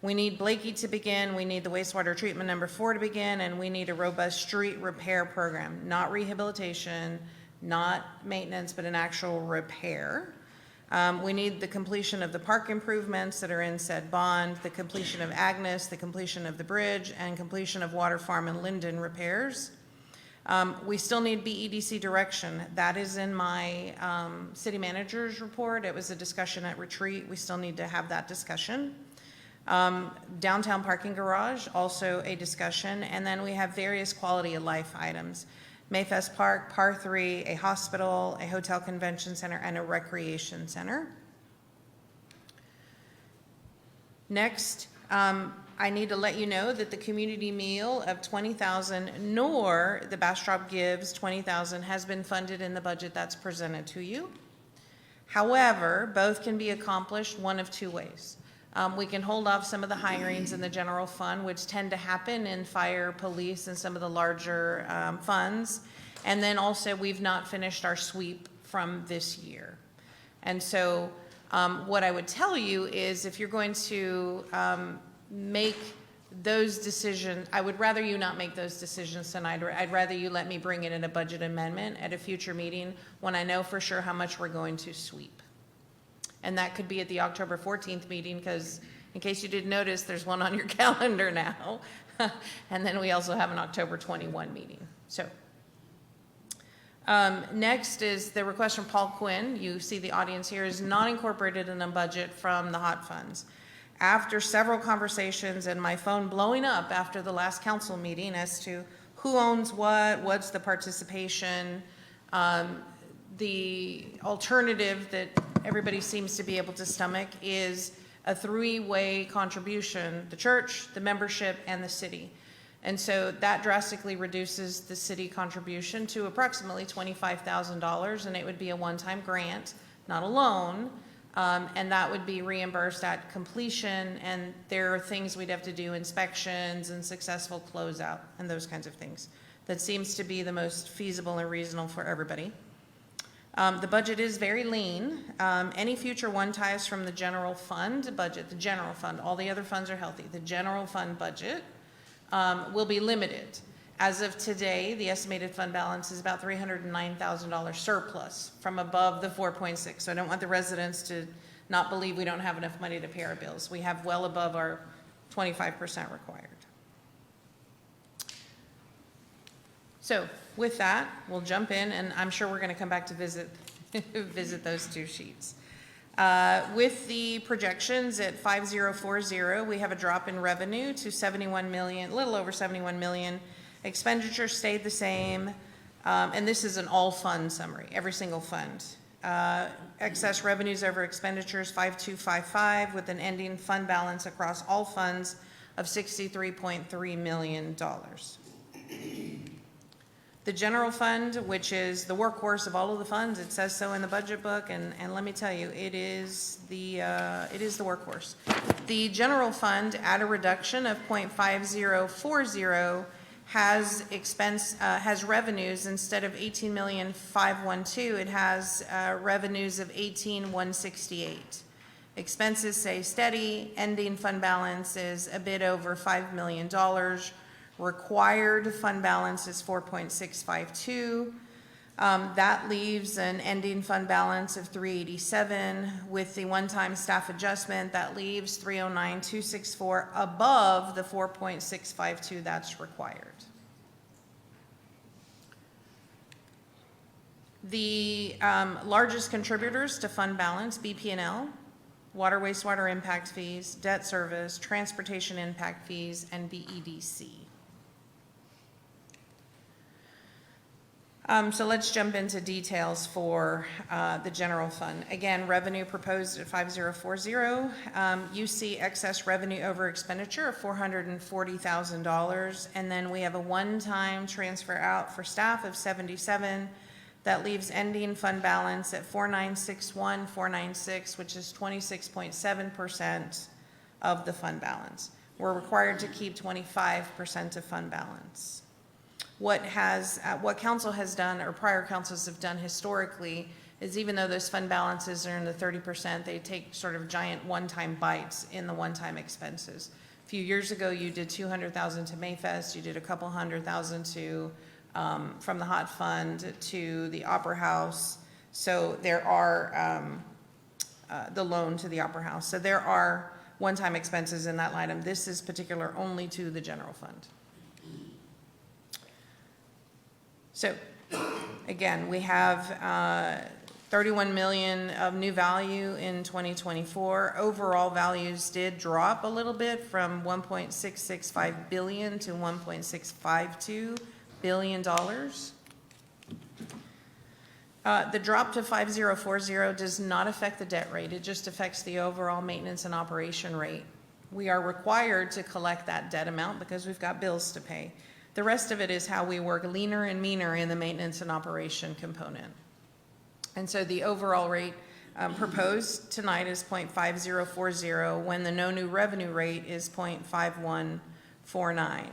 We need Blakey to begin, we need the wastewater treatment number 4 to begin, and we need a robust street repair program, not rehabilitation, not maintenance, but an actual repair. We need the completion of the park improvements that are in said bond, the completion of Agnes, the completion of the bridge, and completion of Water Farm and Linden repairs. We still need BEDC direction. That is in my city manager's report. It was a discussion at retreat. We still need to have that discussion. Downtown parking garage, also a discussion. And then we have various quality of life items. Mayfest Park, Par 3, a hospital, a hotel convention center, and a recreation center. Next, I need to let you know that the community meal of $20,000 nor the Bastrop Gives $20,000 has been funded in the budget that's presented to you. However, both can be accomplished one of two ways. We can hold off some of the hirings in the general fund, which tend to happen in fire, police, and some of the larger funds. And then also, we've not finished our sweep from this year. And so what I would tell you is if you're going to make those decisions, I would rather you not make those decisions tonight. I'd rather you let me bring it in a budget amendment at a future meeting when I know for sure how much we're going to sweep. And that could be at the October 14th meeting, because in case you didn't notice, there's one on your calendar now. And then we also have an October 21 meeting. So next is the request from Paul Quinn. You see the audience here is not incorporated in a budget from the hot funds. After several conversations and my phone blowing up after the last council meeting as to who owns what, what's the participation, the alternative that everybody seems to be able to stomach is a three-way contribution: the church, the membership, and the city. And so that drastically reduces the city contribution to approximately $25,000, and it would be a one-time grant, not a loan, and that would be reimbursed at completion, and there are things we'd have to do, inspections and successful closeout and those kinds of things. That seems to be the most feasible and reasonable for everybody. The budget is very lean. Any future one-times from the general fund budget, the general fund, all the other funds are healthy, the general fund budget will be limited. As of today, the estimated fund balance is about $309,000 surplus from above the 4.6. So I don't want the residents to not believe we don't have enough money to pay our bills. We have well above our 25% required. So with that, we'll jump in, and I'm sure we're going to come back to visit those two sheets. With the projections at 5040, we have a drop in revenue to 71 million, a little over 71 million. Expenditures stayed the same, and this is an all fund summary, every single fund. Excess revenues over expenditures 5255 with an ending fund balance across all funds of $63.3 million. The general fund, which is the workhorse of all of the funds, it says so in the budget book, and let me tell you, it is the workhorse. The general fund, at a reduction of 0.5040, has revenues instead of 18,512, it has revenues of 18,168. Expenses stay steady. Ending fund balance is a bit over $5 million. Required fund balance is 4.652. That leaves an ending fund balance of 387. With the one-time staff adjustment, that leaves 309,264 above the 4.652 that's required. The largest contributors to fund balance, BP&L, water wastewater impact fees, debt service, transportation impact fees, and BEDC. So let's jump into details for the general fund. Again, revenue proposed at 5040. You see excess revenue over expenditure of $440,000, and then we have a one-time transfer out for staff of 77. That leaves ending fund balance at 496,146, which is 26.7% of the fund balance. We're required to keep 25% of fund balance. What council has done, or prior councils have done historically, is even though those fund balances are in the 30%, they take sort of giant one-time bites in the one-time expenses. A few years ago, you did $200,000 to Mayfest, you did a couple $100,000 to from the hot fund to the Opera House. So there are the loan to the Opera House. So there are one-time expenses in that line item. This is particular only to the general fund. So again, we have 31 million of new value in 2024. Overall values did drop a little bit from 1.665 billion to 1.652 billion dollars. The drop to 5040 does not affect the debt rate. It just affects the overall maintenance and operation rate. We are required to collect that debt amount because we've got bills to pay. The rest of it is how we work leaner and meaner in the maintenance and operation component. And so the overall rate proposed tonight is 0.5040 when the no new revenue rate is 0.5149.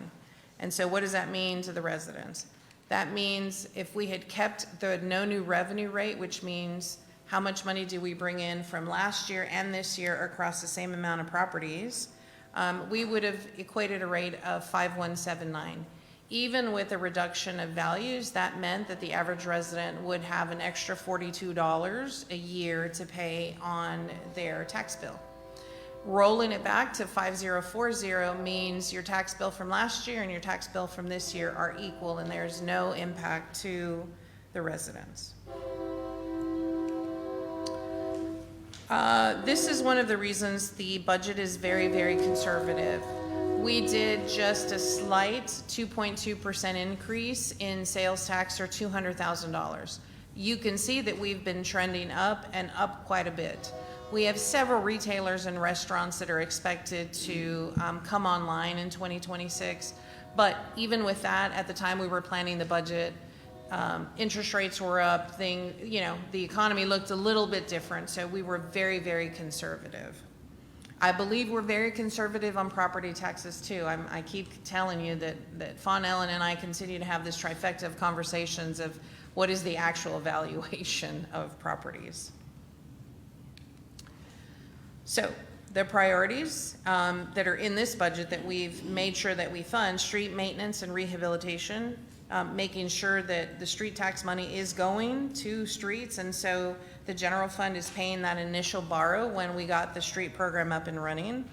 And so what does that mean to the residents? That means if we had kept the no new revenue rate, which means how much money do we bring in from last year and this year across the same amount of properties, we would have equated a rate of 5179. Even with a reduction of values, that meant that the average resident would have an extra $42 a year to pay on their tax bill. Rolling it back to 5040 means your tax bill from last year and your tax bill from this year are equal, and there's no impact to the residents. This is one of the reasons the budget is very, very conservative. We did just a slight 2.2% increase in sales tax, or $200,000. You can see that we've been trending up and up quite a bit. We have several retailers and restaurants that are expected to come online in 2026. But even with that, at the time we were planning the budget, interest rates were up, the economy looked a little bit different, so we were very, very conservative. I believe we're very conservative on property taxes too. I keep telling you that Fawn Ellen and I continue to have this trifecta of conversations of what is the actual valuation of properties. So the priorities that are in this budget that we've made sure that we fund: street maintenance and rehabilitation, making sure that the street tax money is going to streets, and so the general fund is paying that initial borrow when we got the street program up and running.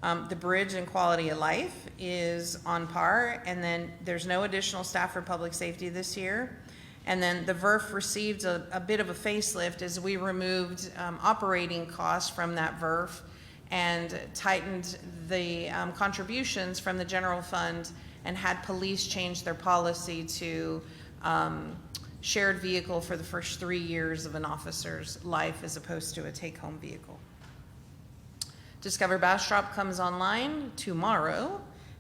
The bridge and quality of life is on par, and then there's no additional staff for public safety this year. And then the VERF received a bit of a facelift as we removed operating costs from that VERF and tightened the contributions from the general fund and had police change their policy to shared vehicle for the first 3 years of an officer's life as opposed to a take-home vehicle. Discover Bastrop comes online tomorrow,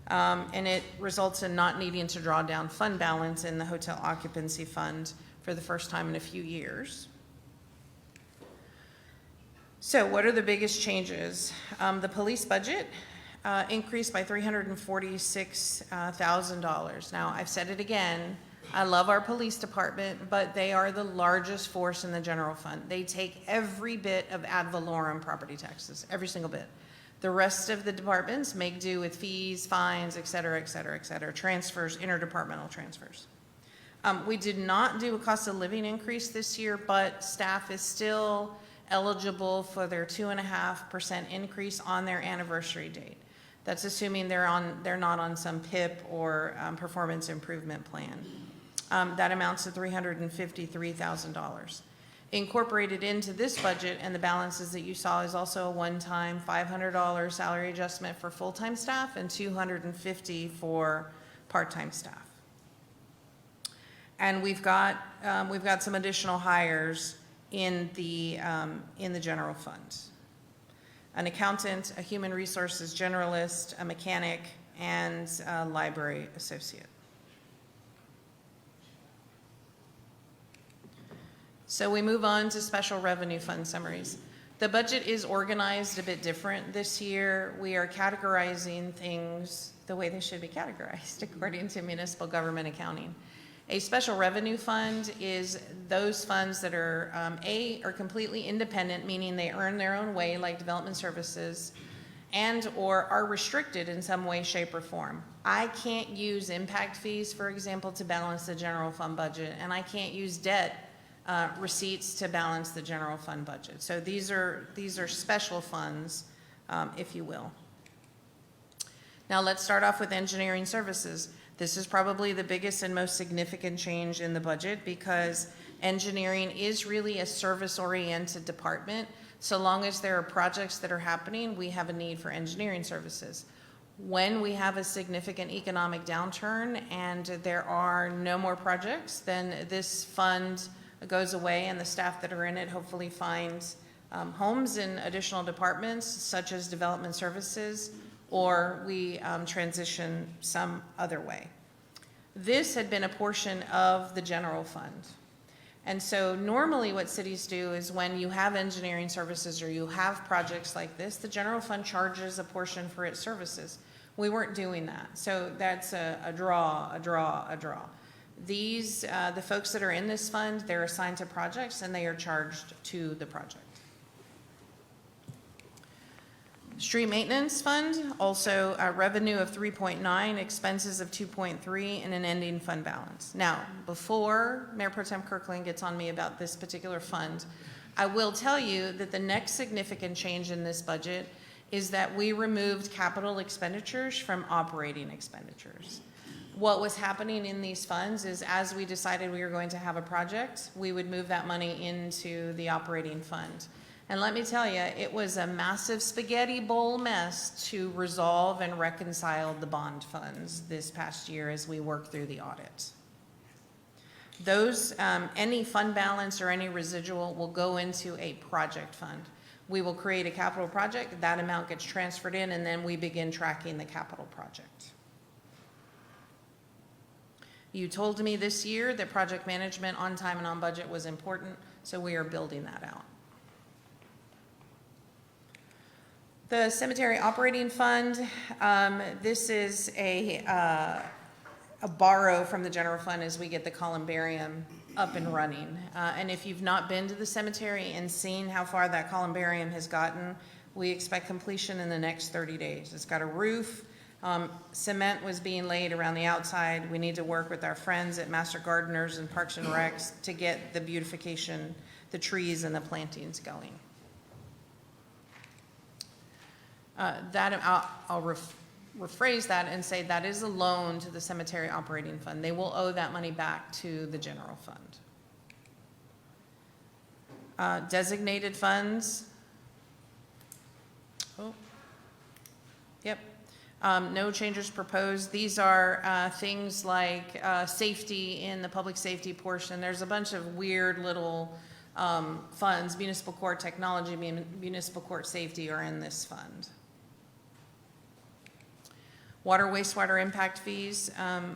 and it results in not needing to draw down fund balance in the hotel occupancy fund for the first time in a few years. So what are the biggest changes? The police budget increased by $346,000. Now, I've said it again, I love our police department, but they are the largest force in the general fund. They take every bit of ad valorem property taxes, every single bit. The rest of the departments make do with fees, fines, et cetera, et cetera, et cetera, transfers, interdepartmental transfers. We did not do a cost of living increase this year, but staff is still eligible for their 2.5% increase on their anniversary date. That's assuming they're not on some PIP or performance improvement plan. That amounts to $353,000. Incorporated into this budget and the balances that you saw is also a one-time $500 salary adjustment for full-time staff and $250 for part-time staff. And we've got some additional hires in the general fund: an accountant, a human resources generalist, a mechanic, and a library associate. So we move on to special revenue fund summaries. The budget is organized a bit different this year. We are categorizing things the way they should be categorized according to municipal government accounting. A special revenue fund is those funds that are are completely independent, meaning they earn their own way, like development services, and or are restricted in some way, shape, or form. I can't use impact fees, for example, to balance the general fund budget, and I can't use debt receipts to balance the general fund budget. So these are special funds, if you will. Now let's start off with engineering services. This is probably the biggest and most significant change in the budget because engineering is really a service-oriented department. So long as there are projects that are happening, we have a need for engineering services. When we have a significant economic downturn and there are no more projects, then this fund goes away and the staff that are in it hopefully finds homes in additional departments such as development services, or we transition some other way. This had been a portion of the general fund. And so normally what cities do is when you have engineering services or you have projects like this, the general fund charges a portion for its services. We weren't doing that. So that's a draw. These, the folks that are in this fund, they're assigned to projects and they are charged to the project. Street maintenance fund, also a revenue of 3.9, expenses of 2.3, and an ending fund balance. Now, before Mayor Pro Tem Kirkland gets on me about this particular fund, I will tell you that the next significant change in this budget is that we removed capital expenditures from operating expenditures. What was happening in these funds is as we decided we were going to have a project, we would move that money into the operating fund. And let me tell you, it was a massive spaghetti bowl mess to resolve and reconcile the bond funds this past year as we worked through the audit. Those, any fund balance or any residual will go into a project fund. We will create a capital project, that amount gets transferred in, and then we begin tracking the capital project. You told me this year that project management on time and on budget was important, so we are building that out. The cemetery operating fund, this is a borrow from the general fund as we get the columbarium up and running. And if you've not been to the cemetery and seen how far that columbarium has gotten, we expect completion in the next 30 days. It's got a roof. Cement was being laid around the outside. We need to work with our friends at Master Gardeners and Parks and Recs to get the beautification, the trees and the plantings going. I'll rephrase that and say that is a loan to the cemetery operating fund. They will owe that money back to the general fund. Designated funds. Oh, yep. No changes proposed. These are things like safety in the public safety portion. There's a bunch of weird little funds. Municipal court technology, municipal court safety are in this fund. Water, wastewater impact fees.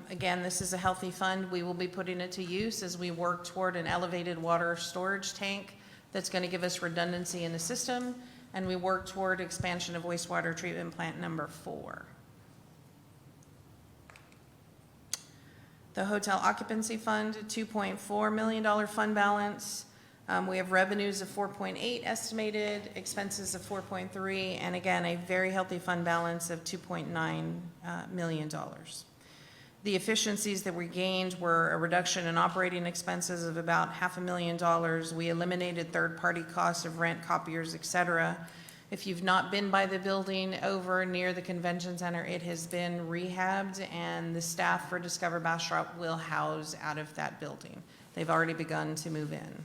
Again, this is a healthy fund. We will be putting it to use as we work toward an elevated water storage tank that's going to give us redundancy in the system, and we work toward expansion of wastewater treatment plant number 4. The hotel occupancy fund, $2.4 million fund balance. We have revenues of 4.8 estimated, expenses of 4.3, and again, a very healthy fund balance of $2.9 million. The efficiencies that we gained were a reduction in operating expenses of about $500,000. We eliminated third-party costs of rent, copiers, etc. If you've not been by the building over near the convention center, it has been rehabbed, and the staff for Discover Bastrop will house out of that building. They've already begun to move in.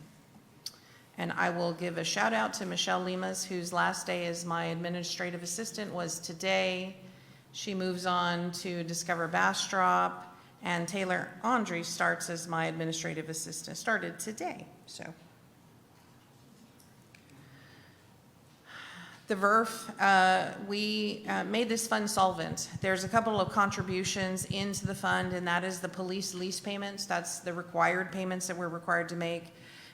And I will give a shout out to Michelle Limas, whose last day as my administrative assistant was today. She moves on to Discover Bastrop, and Taylor Andre starts as my administrative assistant, started today, so. The VERF, we made this fund solvent. There's a couple of contributions into the fund, and that is the police lease payments. That's the required payments that we're required to make.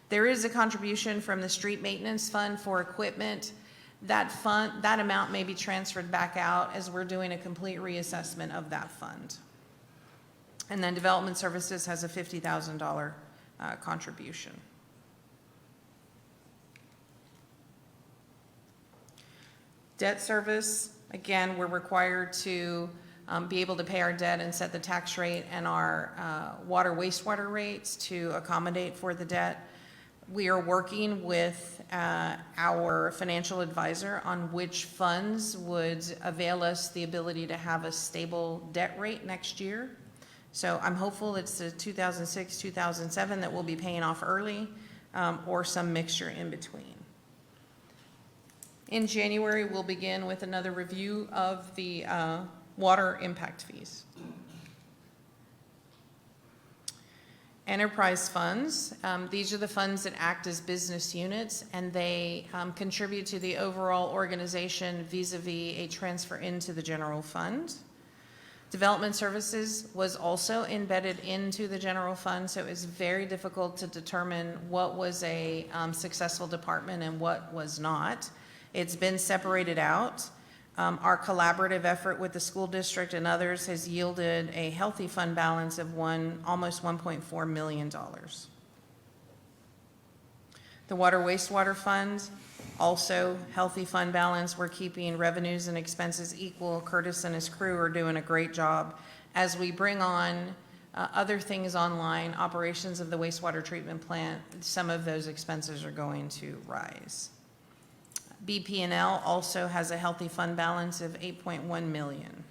There is a contribution from the street maintenance fund for equipment. That amount may be transferred back out as we're doing a complete reassessment of that fund. And then development services has a $50,000 contribution. Debt service, again, we're required to be able to pay our debt and set the tax rate and our water wastewater rates to accommodate for the debt. We are working with our financial advisor on which funds would avail us the ability to have a stable debt rate next year. So I'm hopeful it's the 2006, 2007 that we'll be paying off early, or some mixture in between. In January, we'll begin with another review of the water impact fees. Enterprise funds, these are the funds that act as business units, and they contribute to the overall organization vis-a-vis a transfer into the general fund. Development services was also embedded into the general fund, so it was very difficult to determine what was a successful department and what was not. It's been separated out. Our collaborative effort with the school district and others has yielded a healthy fund balance of almost $1.4 million. The water wastewater fund, also healthy fund balance. We're keeping revenues and expenses equal. Curtis and his crew are doing a great job. As we bring on other things online, operations of the wastewater treatment plant, some of those expenses are going to rise. BP&L also has a healthy fund balance of $8.1 million.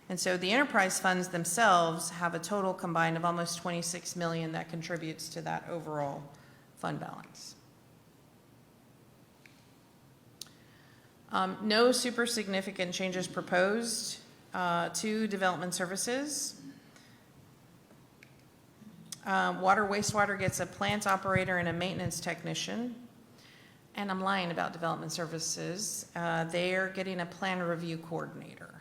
And so the enterprise funds themselves have a total combined of almost $26 million that contributes to that overall fund balance. No super significant changes proposed to development services. Water wastewater gets a plant operator and a maintenance technician. And I'm lying about development services. They're getting a plan review coordinator.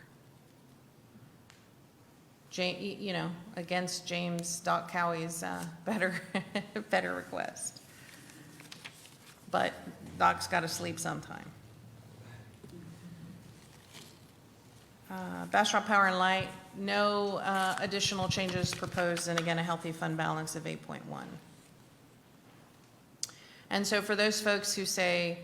you know, against James Doc Cowie's better request. But Doc's got to sleep sometime. Bastrop Power and Light, no additional changes proposed, and again, a healthy fund balance of 8.1. And so for those folks who say,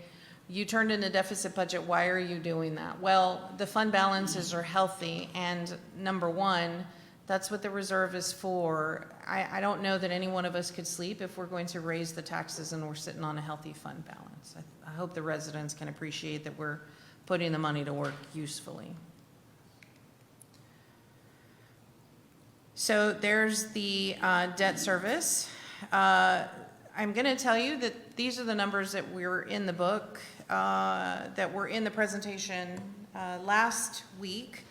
you turned in a deficit budget, why are you doing that? Well, the fund balances are healthy, and number one, that's what the reserve is for. I don't know that any one of us could sleep if we're going to raise the taxes and we're sitting on a healthy fund balance. I hope the residents can appreciate that we're putting the money to work usefully. So there's the debt service. I'm going to tell you that these are the numbers that were in the book, that were in the presentation last week.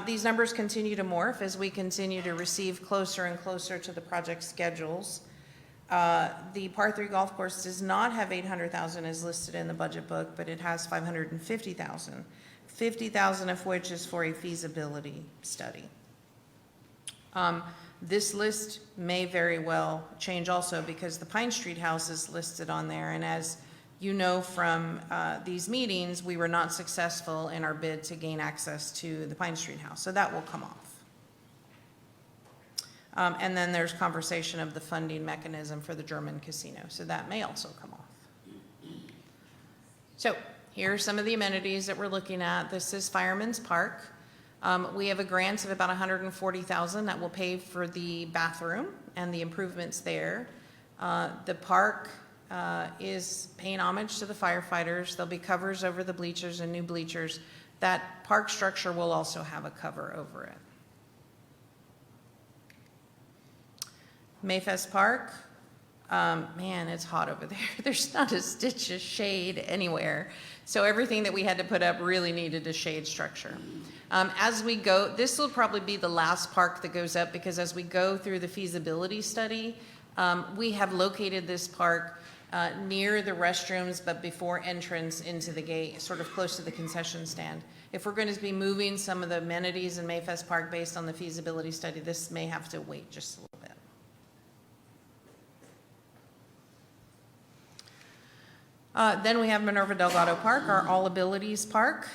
These numbers continue to morph as we continue to receive closer and closer to the project schedules. The Par 3 golf course does not have $800,000 as listed in the budget book, but it has $550,000, $50,000 of which is for a feasibility study. This list may very well change also because the Pine Street house is listed on there, and as you know from these meetings, we were not successful in our bid to gain access to the Pine Street house, so that will come off. And then there's conversation of the funding mechanism for the German casino, so that may also come off. So here are some of the amenities that we're looking at. This is Fireman's Park. We have a grant of about $140,000 that will pay for the bathroom and the improvements there. The park is paying homage to the firefighters. There'll be covers over the bleachers and new bleachers. That park structure will also have a cover over it. Mayfest Park, man, it's hot over there. There's not a stitch of shade anywhere. So everything that we had to put up really needed a shade structure. As we go, this will probably be the last park that goes up because as we go through the feasibility study, we have located this park near the restrooms, but before entrance into the gate, sort of close to the concession stand. If we're going to be moving some of the amenities in Mayfest Park based on the feasibility study, this may have to wait just a little bit. Then we have Minerva Delgado Park, our All Abilities Park.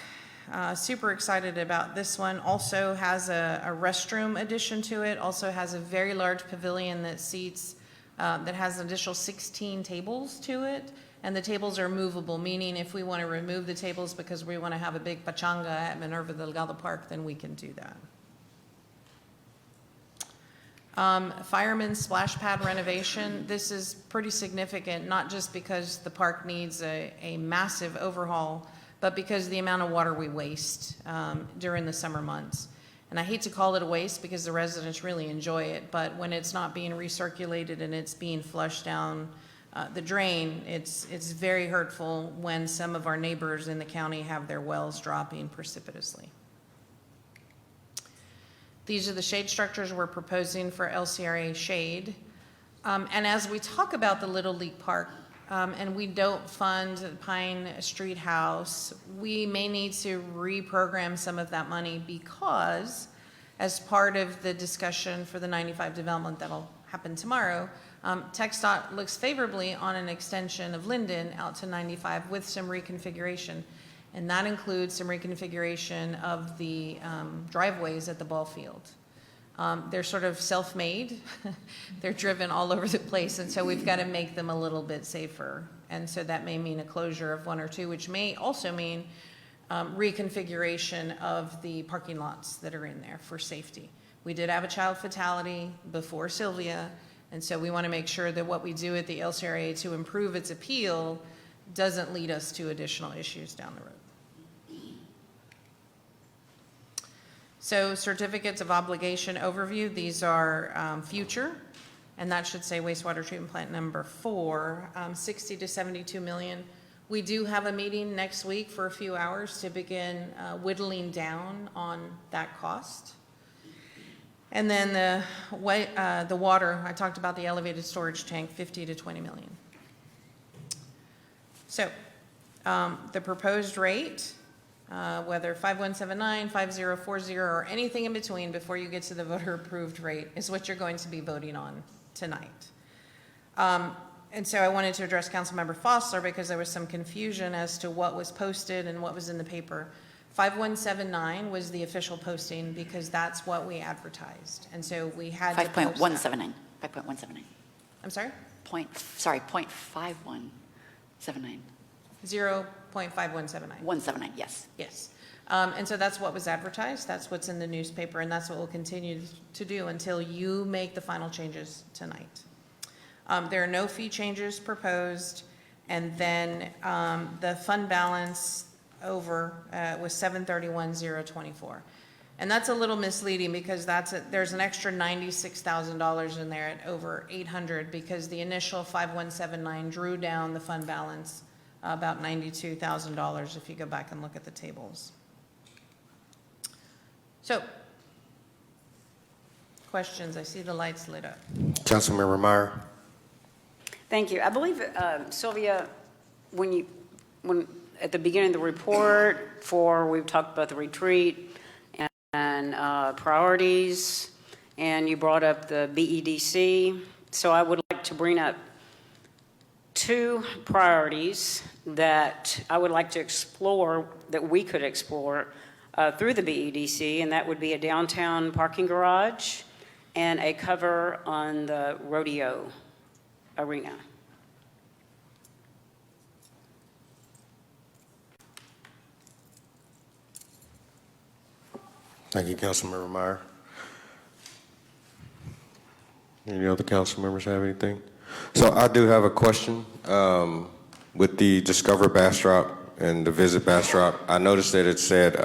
Super excited about this one. Also has a restroom addition to it. Also has a very large pavilion that seats, that has an additional 16 tables to it. And the tables are movable, meaning if we want to remove the tables because we want to have a big pachanga at Minerva Delgado Park, then we can do that. Fireman's splash pad renovation. This is pretty significant, not just because the park needs a massive overhaul, but because of the amount of water we waste during the summer months. And I hate to call it a waste because the residents really enjoy it, but when it's not being recirculated and it's being flushed down the drain, it's very hurtful when some of our neighbors in the county have their wells dropping precipitously. These are the shade structures we're proposing for LCRA shade. And as we talk about the Little League Park, and we don't fund Pine Street House, we may need to reprogram some of that money because as part of the discussion for the 95 development that'll happen tomorrow, TxDOT looks favorably on an extension of Linden out to 95 with some reconfiguration. And that includes some reconfiguration of the driveways at the ball field. They're sort of self-made. They're driven all over the place, and so we've got to make them a little bit safer. And so that may mean a closure of one or two, which may also mean reconfiguration of the parking lots that are in there for safety. We did have a child fatality before Sylvia, and so we want to make sure that what we do at the LCRA to improve its appeal doesn't lead us to additional issues down the road. So certificates of obligation overview, these are future, and that should say wastewater treatment plant number 4, 60 to 72 million. We do have a meeting next week for a few hours to begin whittling down on that cost. And then the water, I talked about the elevated storage tank, 50 to 20 million. So the proposed rate whether 5179, 5040, or anything in between before you get to the voter-approved rate is what you're going to be voting on tonight. And so I wanted to address Councilmember Foster because there was some confusion as to what was posted and what was in the paper. 5179 was the official posting because that's what we advertised. And so we had to post that. 5.179. 5.179. I'm sorry? 0.5179. 0.5179. 179, yes. Yes. And so that's what was advertised. That's what's in the newspaper, and that's what we'll continue to do until you make the final changes tonight. There are no fee changes proposed, and then the fund balance over was $731,024. And that's a little misleading because there's an extra $96,000 in there at over $800 because the initial 5179 drew down the fund balance about $92,000 if you go back and look at the tables. So, questions? I see the lights lit up. Councilmember Meyer. Thank you. I believe, Sylvia, when at the beginning of the report we've talked about the retreat and priorities, and you brought up the BEDC. So I would like to bring up two priorities that I would like to explore, that we could explore through the BEDC, and that would be a downtown parking garage and a cover on the rodeo arena. Thank you, Councilmember Meyer. Any other council members have anything? So I do have a question. With the Discover Bastrop and the Visit Bastrop, I noticed that it said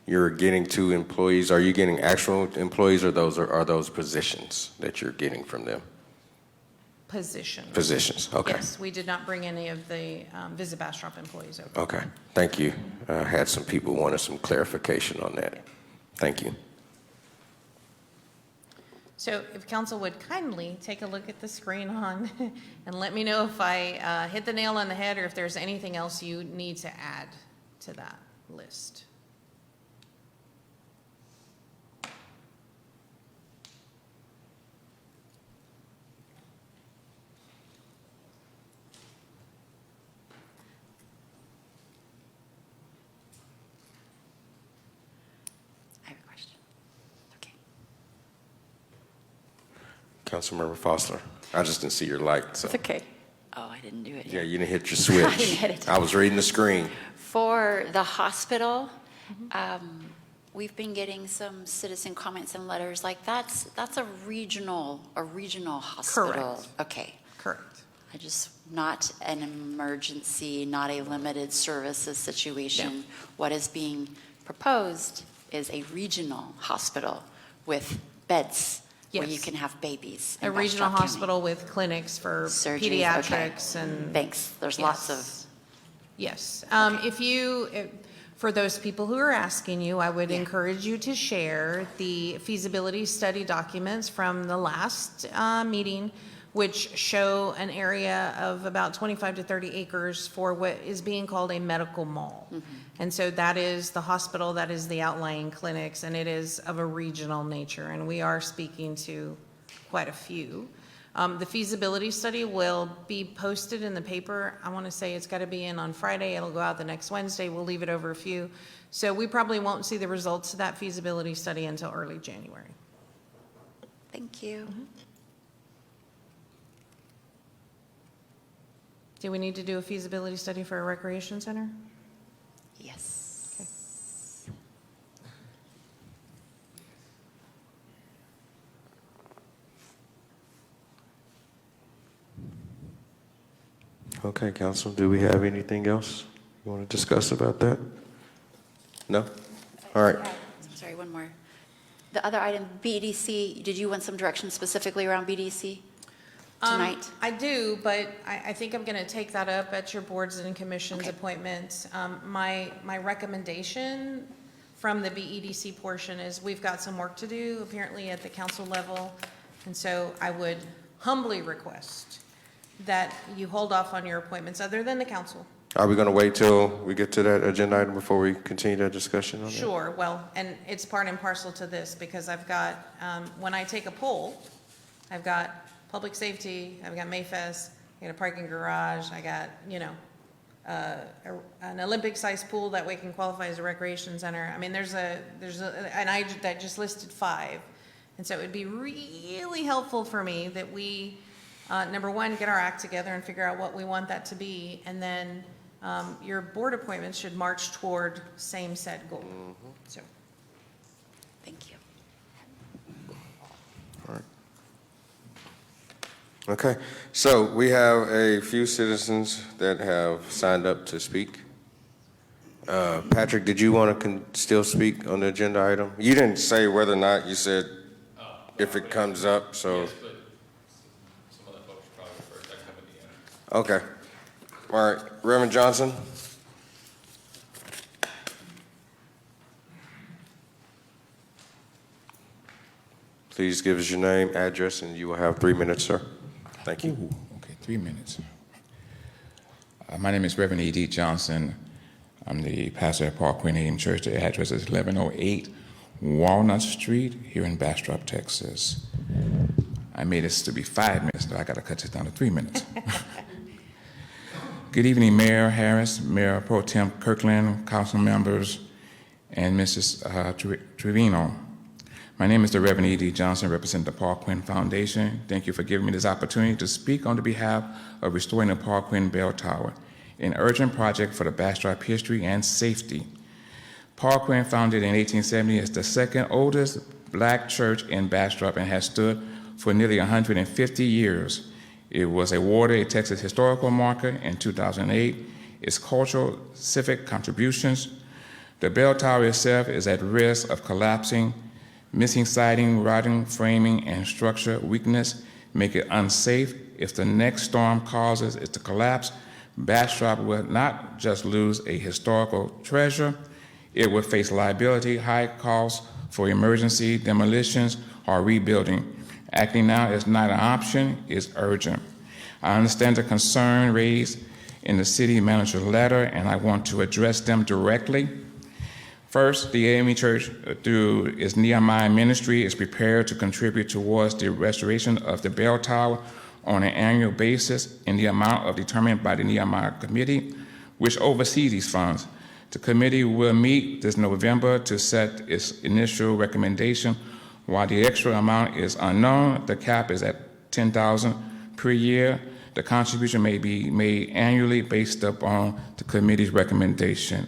you're getting 2 employees. Are you getting actual employees, or are those positions that you're getting from them? Positions. Positions, okay. Yes, we did not bring any of the Visit Bastrop employees over. Okay, thank you. I had some people wanted some clarification on that. Thank you. So if council would kindly take a look at the screen on and let me know if I hit the nail on the head or if there's anything else you need to add to that list. I have a question. Okay. Councilmember Foster, I just didn't see your light. So. It's okay. Oh, I didn't do it yet. Yeah, you didn't hit your switch. I didn't hit it. I was reading the screen. For the hospital, we've been getting some citizen comments and letters like that's a regional hospital. Correct. Okay. Correct. I just, not an emergency, not a limited services situation. Yeah. What is being proposed is a regional hospital with beds where you Yes. can have babies. A in regional Bastrop County. hospital with clinics for Surgeries, pediatrics okay. and. Thanks. There's lots of. Yes. For those people who are asking you, I would encourage you to share the feasibility study documents from the last meeting, which show an area of about 25 to 30 acres for what is being called a medical mall. And so that is the hospital, that is the outlying clinics, and it is of a regional nature. And we are speaking to quite a few. The feasibility study will be posted in the paper. I want to say it's got to be in on Friday. It'll go out the next Wednesday. We'll leave it over a few. So we probably won't see the results of that feasibility study until early January. Thank you. Do we need to do a feasibility study for a recreation center? Yes. Okay, council, do we have anything else you want to discuss about that? No? All right. I'm sorry, one more. The other item, BDC, did you want some direction specifically around BDC tonight? I do, but I think I'm going to take that up at your boards and commissions appointments. My recommendation from the BEDC portion is we've got some work to do apparently at the council level. And so I would humbly request that you hold off on your appointments other than the council Are we going to wait till we get to that agenda item before we continue that discussion on that? Sure, well, and it's part and parcel to this, because I've got, when I take a poll, I've got public safety, I've got Mayfest, I got a parking garage, I got, an Olympic-sized pool that way can qualify as a recreation center. I mean, I just listed 5. And so it would be really helpful for me that we, number one, get our act together and figure out what we want that to be, and then your board appointments should march toward same said goal. So, Thank you. All right. Okay, so we have a few citizens that have signed up to speak. Patrick, did you want to still speak on the agenda item? You didn't say whether or not, you said if it comes up, so. Yes, but some other folks probably first. I come at the end. Okay. All right, Reverend Johnson. Please give us your name, address, and you will have 3 minutes, sir. Thank you. Ooh, okay, 3 minutes. My name is Reverend E.D. Johnson. I'm the pastor at Park Queen Haven Church. The address is 1108 Walnut Street here in Bastrop, Texas. I made this to be 5 minutes, so I got to cut this down to 3 minutes. Good evening, Mayor Harris, Mayor Pro Tem Kirkland, council members, and Mrs. Trevino. My name is the Reverend E.D. Johnson, representing the Park Quinn Foundation. Thank you for giving me this opportunity to speak on the behalf of restoring the Park Quinn Bell Tower, an urgent project for the Bastrop history and safety. Park Quinn, founded in 1870, is the second oldest black church in Bastrop and has stood for nearly 150 years. It was awarded a Texas Historical Marker in 2008. Its cultural civic contributions. The bell tower itself is at risk of collapsing. Missing siding, rotting framing, and structure weakness make it unsafe. If the next storm causes it to collapse, Bastrop will not just lose a historical treasure, it will face liability, high costs for emergency demolitions or rebuilding. Acting now is not an option, it's urgent. I understand the concern raised in the city manager's letter, and I want to address them directly. First, the AME Church, through its Nehemiah ministry, is prepared to contribute towards the restoration of the bell tower on an annual basis in the amount determined by the Nehemiah Committee, which oversees these funds. The committee will meet this November to set its initial recommendation. While the extra amount is unknown, the cap is at $10,000 per year. The contribution may be made annually based upon the committee's recommendation.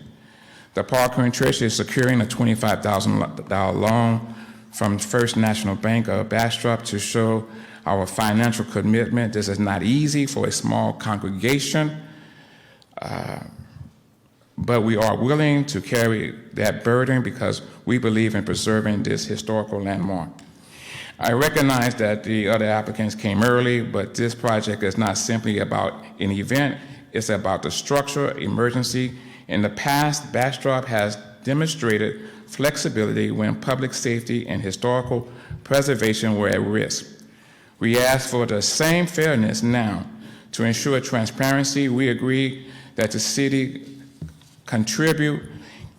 The Park Quinn Church is securing a $25,000 loan from First National Bank of Bastrop to show our financial commitment. This is not easy for a small congregation, but we are willing to carry that burden because we believe in preserving this historical landmark. I recognize that the other applicants came early, but this project is not simply about an event, it's about the structure, emergency. In the past, Bastrop has demonstrated flexibility when public safety and historical preservation were at risk. We ask for the same fairness now. To ensure transparency, we agree that the city contribute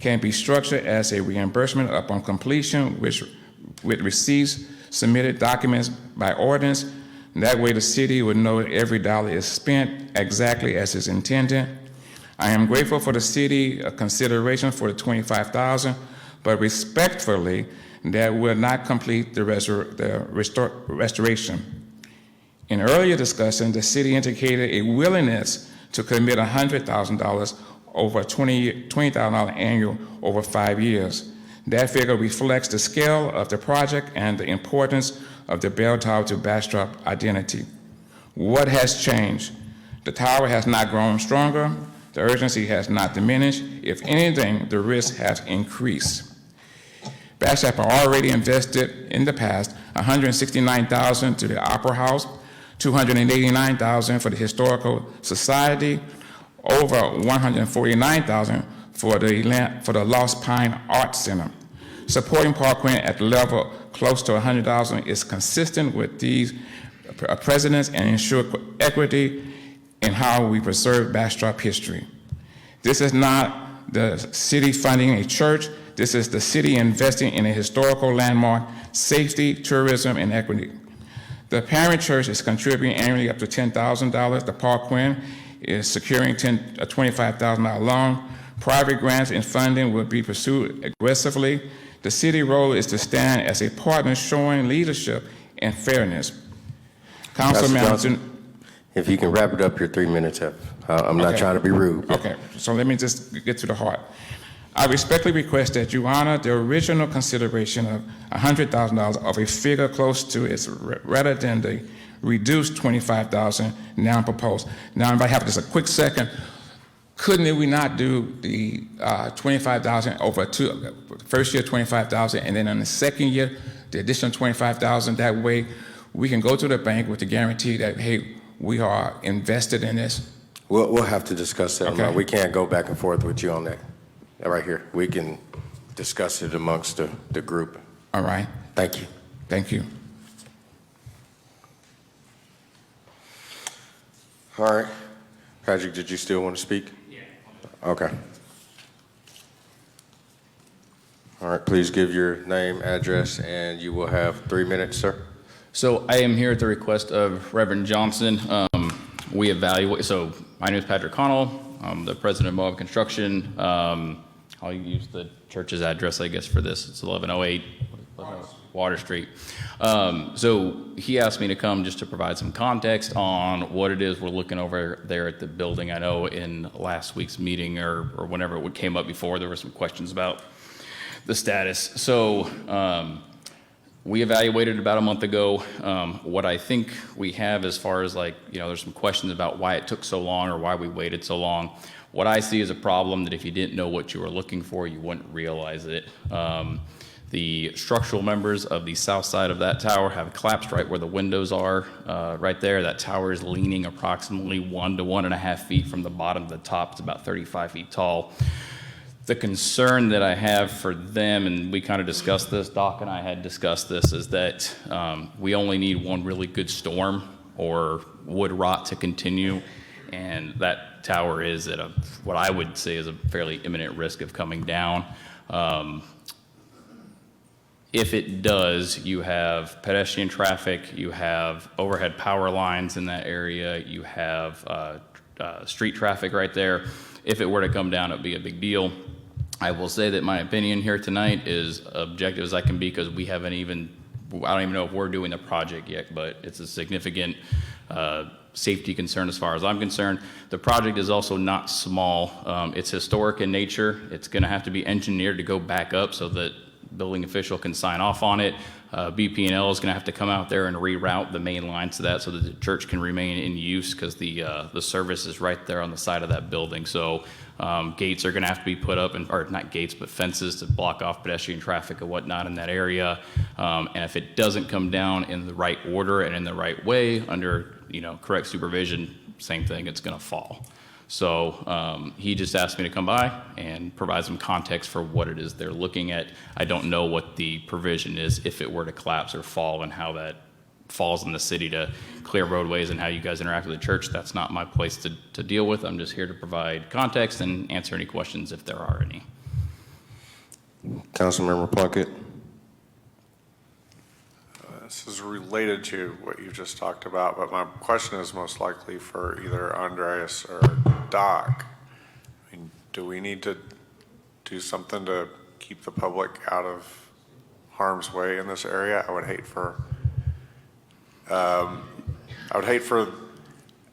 can be structured as a reimbursement upon completion, which with receipts, submitted documents by ordinance. That way the city would know every dollar is spent exactly as is intended. I am grateful for the city consideration for the $25,000, but respectfully, that will not complete the restoration. In earlier discussion, the city indicated a willingness to commit $100,000 over a $20,000 annual over 5 years. That figure reflects the scale of the project and the importance of the bell tower to Bastrop identity. What has changed? The tower has not grown stronger. The urgency has not diminished. If anything, the risk has increased. Bastrop already invested in the past $169,000 to the Opera House, $289,000 for the Historical Society, over $149,000 for the Lost Pine Art Center. Supporting Park Quinn at the level close to $100,000 is consistent with these precedents and ensure equity in how we preserve Bastrop history. This is not the city funding a church. This is the city investing in a historical landmark, safety, tourism, and equity. The parent church is contributing annually up to $10,000. The Paul Quinn is securing a $25,000 loan. Private grants and funding will be pursued aggressively. The city role is to stand as a partner showing leadership and fairness. Council Pastor Member Johnson, if you can wrap it up, your 3 minutes up. I'm not Okay. trying to be rude. Okay, so let me just get to the heart. I respectfully request that you honor the original consideration of $100,000 of a figure close to its rather than the reduced $25,000 now proposed. Now, if I have just a quick second, couldn't we not do the $25,000 over first year $25,000, and then on the second year the additional $25,000? That way, we can go to the bank with the guarantee that, hey, we are invested in this. We'll have to discuss that. Okay. We can't go back and forth with you on that. Right here. We can discuss it amongst the group. All right. Thank you. Thank you. All right. Patrick, did you still want to speak? Yeah. Okay. All right. Please give your name, address, and you will have 3 minutes, sir. So I am here at the request of Reverend Johnson. We evaluate, so my name is Patrick Connell. I'm the president of Moab Construction. I'll use the church's address, I guess, for this. It's 1108 Water Street. So he asked me to come just to provide some context on what it is we're looking over there at the building. I know in last week's meeting or whenever it came up before, there were some questions about the status. So we evaluated about a month ago. What I think we have as far as there's some questions about why it took so long or why we waited so long. What I see is a problem that if you didn't know what you were looking for, you wouldn't realize it. The structural members of the south side of that tower have collapsed right where the windows are, right there. That tower is leaning approximately 1 to 1.5 feet from the bottom to the top. It's about 35 feet tall. The concern that I have for them, and we kind of discussed this, Doc and I had discussed this, is that we only need one really good storm or wood rot to continue, and that tower is at what I would say is a fairly imminent risk of coming down. If it does, you have pedestrian traffic, you have overhead power lines in that area, you have street traffic right there. If it were to come down, it would be a big deal. I will say that my opinion here tonight is objective as I can be, because I don't even know if we're doing the project yet, but it's a significant safety concern as far as I'm concerned. The project is also not small. It's historic in nature. It's going to have to be engineered to go back up so that building official can sign off on it. BP&L is going to have to come out there and reroute the main lines to that so that the church can remain in use, because the service is right there on the side of that building. So gates are going to have to be put up, or not gates, but fences to block off pedestrian traffic and whatnot in that area. And if it doesn't come down in the right order and in the right way under correct supervision, same thing, it's going to fall. So he just asked me to come by and provide some context for what it is they're looking at. I don't know what the provision is if it were to collapse or fall, and how that falls on the city to clear roadways and how you guys interact with the church. That's not my place to deal with. I'm just here to provide context and answer any questions if there are any. Councilmember Plunkett. This is related to what you just talked about, but my question is most likely for either Andreas or Doc. I mean, do we need to do something to keep the public out of harm's way in this area? I would hate for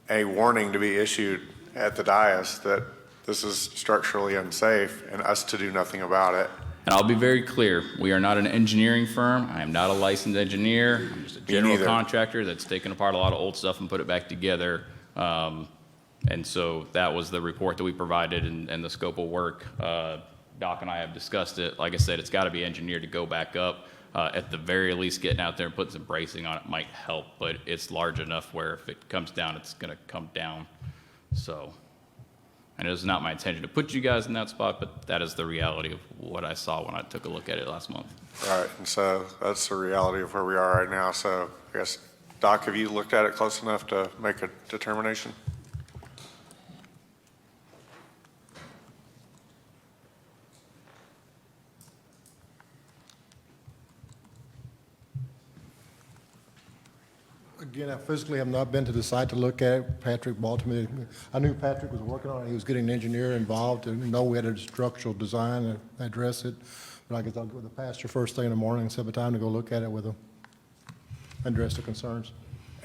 a warning to be issued at the dais that this is structurally unsafe and us to do nothing about it. And I'll be very clear, we are not an engineering firm. I am not a licensed engineer. I'm just a general contractor that's taken apart a lot of old stuff and put it back together. And so that was the report that we provided and the scope of work. Doc and I have discussed it. Like I said, it's got to be engineered to go back up. At the very least, getting out there and putting some bracing on it might help, but it's large enough where if it comes down, it's going to come down. So, and it was not my intention to put you guys in that spot, but that is the reality of what I saw when I took a look at it last month. Right, and so that's the reality of where we are right now. So I guess, Doc, have you looked at it close enough to make a determination? Again, I physically have not been to the site to look at it. Patrick brought to me. I knew Patrick was working on it. He was getting an engineer involved to know we had a structural design and address it. But I guess I'll go with the pastor first thing in the morning and set the time to go look at it with him and address the concerns.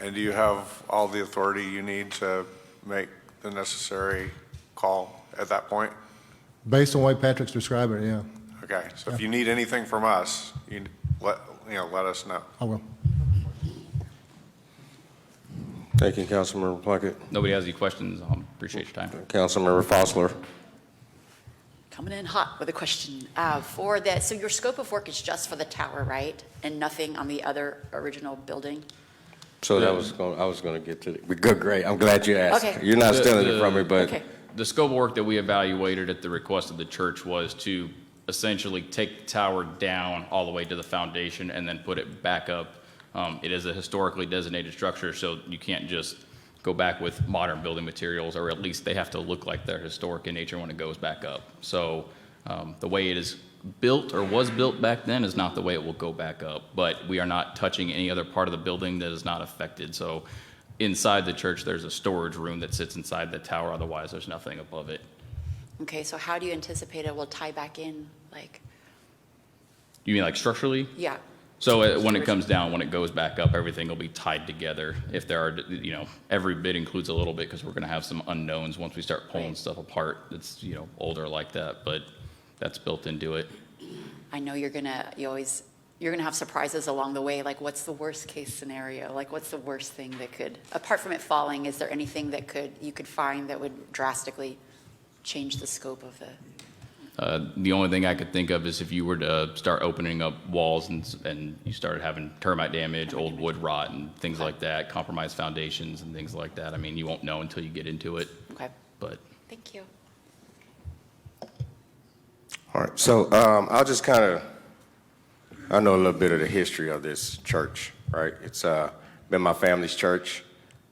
And do you have all the authority you need to make the necessary call at that point? Based on the way Patrick's described it, yeah. Okay, so if you need anything from us, let us know. I will. Thank you, Councilmember Plunkett. Nobody has any questions. Appreciate your time. Councilmember Fosler. Coming in hot with a question. So your scope of work is just for the tower, right? And nothing on the other original building? So I was going to get to it. Good, great. I'm glad you asked. Okay. You're not stealing it from me, but Okay. The scope of work that we evaluated at the request of the church was to essentially take the tower down all the way to the foundation and then put it back up. It is a historically designated structure, so you can't just go back with modern building materials, or at least they have to look like they're historic in nature when it goes back up. So the way it is built or was built back then is not the way it will go back up, but we are not touching any other part of the building that is not affected. So inside the church, there's a storage room that sits inside the tower. Otherwise, there's nothing above it. Okay, so how do you anticipate it will tie back in? Like, You mean like structurally? yeah. So when it comes down, when it goes back up, everything will be tied together. If there are, every bit includes a little bit because we're going to have some unknowns once we start pulling stuff apart that's, older like that, but that's built into it. I know you're gonna have surprises along the way. Like, what's the worst case scenario? Like, what's the worst thing that could, apart from it falling, is there anything that you could find that would drastically change the scope of the? The only thing I could think of is if you were to start opening up walls and you started having termite damage, old wood rot and things like that, compromised foundations and things like that. I mean, you won't know until you get into it. Okay. But Thank you. all right. So I'll just I know a little bit of the history of this church, right? It's been my family's church.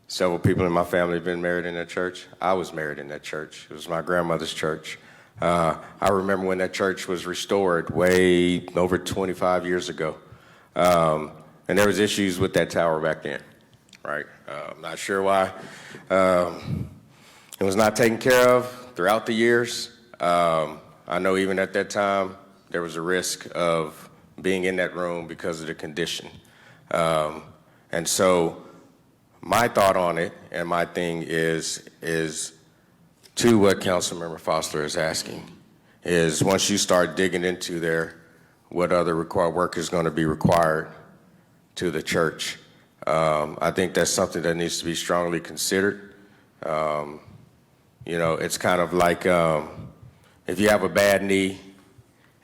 Several people in my family have been married in that church. I was married in that church. It was my grandmother's church. I remember when that church was restored way over 25 years ago. And there was issues with that tower back then, right? I'm not sure why. It was not taken care of throughout the years. I know even at that time, there was a risk of being in that room because of the condition. And so my thought on it and my thing is to what Councilmember Fosler is asking, is once you start digging into there, what other work is going to be required to the church. I think that's something that needs to be strongly considered. It's kind of like if you have a bad knee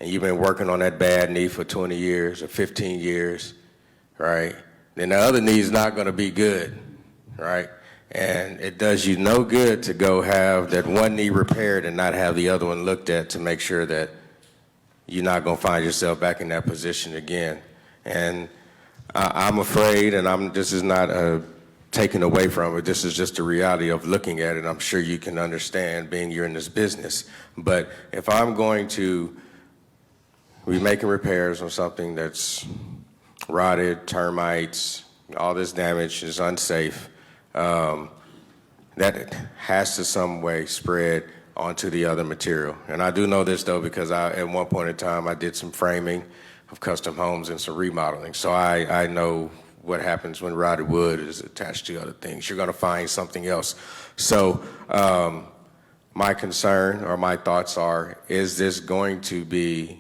and you've been working on that bad knee for 20 years or 15 years, right? Then the other knee is not going to be good, right? And it does you no good to go have that one knee repaired and not have the other one looked at to make sure that you're not going to find yourself back in that position again. And I'm afraid, and this is not taken away from it, this is just the reality of looking at it. I'm sure you can understand being you're in this business. But if I'm going to be making repairs on something that's rotted, termites, all this damage is unsafe, that has to some way spread onto the other material. And I do know this though because at one point in time I did some framing of custom homes and some remodeling. So I know what happens when rotted wood is attached to other things. You're going to find something else. So my concern or my thoughts are, is this going to be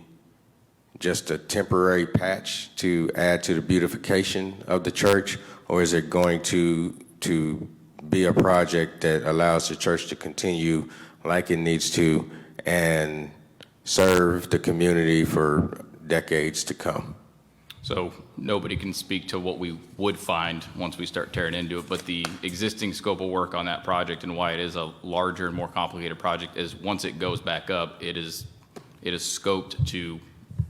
just a temporary patch to add to the beautification of the church, or is it going to be a project that allows the church to continue like it needs to and serve the community for decades to come? So nobody can speak to what we would find once we start tearing into it, but the existing scope of work on that project and why it is a larger and more complicated project is once it goes back up, it is scoped to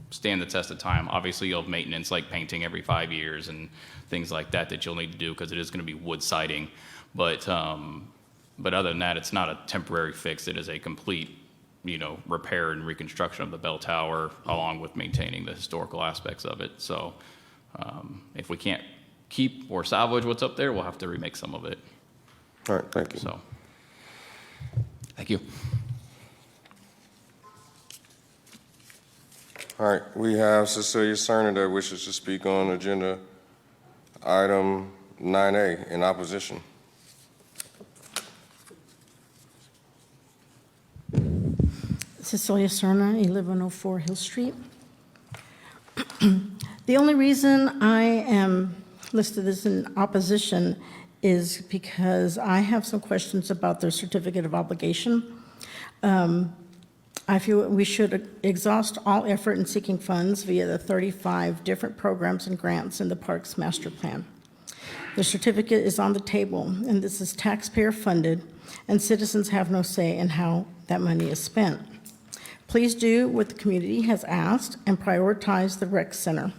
stand the test of time. Obviously, you'll have maintenance like painting every 5 years and things like that you'll need to do because it is going to be wood siding. But other than that, it's not a temporary fix. It is a complete, repair and reconstruction of the bell tower along with maintaining the historical aspects of it. So if we can't keep or salvage what's up there, we'll have to remake some of it. All right, thank you. So, thank you. All right, we have Cecilia Cerner that wishes to speak on agenda item 9A in opposition. Cecilia Cerna, 1104 Hill Street. The only reason I am listed as in opposition is because I have some questions about their certificate of obligation. I feel we should exhaust all effort in seeking funds via the 35 different programs and grants in the Parks Master Plan. The certificate is on the table, and this is taxpayer funded, and citizens have no say in how that money is spent. Please do what the community has asked and prioritize the rec center.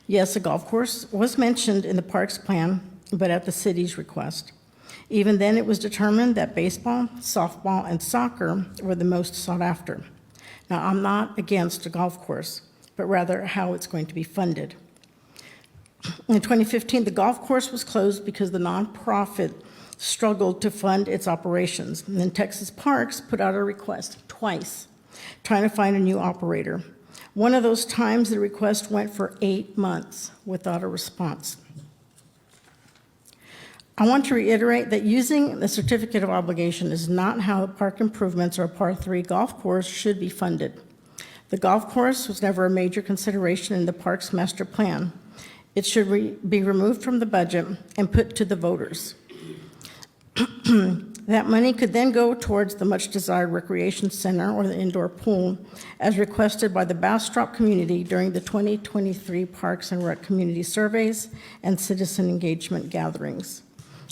Yes, a golf course was mentioned in the Parks Plan, but at the city's request. Even then, it was determined that baseball, softball, and soccer were the most sought after. Now, I'm not against a golf course, but rather how it's going to be funded. In 2015, the golf course was closed because the nonprofit struggled to fund its operations. And then Texas Parks put out a request twice, trying to find a new operator. One of those times, the request went for 8 months without a response. I want to reiterate that using the certificate of obligation is not how park improvements or a Par 3 golf course should be funded. The golf course was never a major consideration in the Parks Master Plan. It should be removed from the budget and put to the voters. That money could then go towards the much-desired recreation center or the indoor pool, as requested by the Bastrop community during the 2023 Parks and Rec community surveys and citizen engagement gatherings.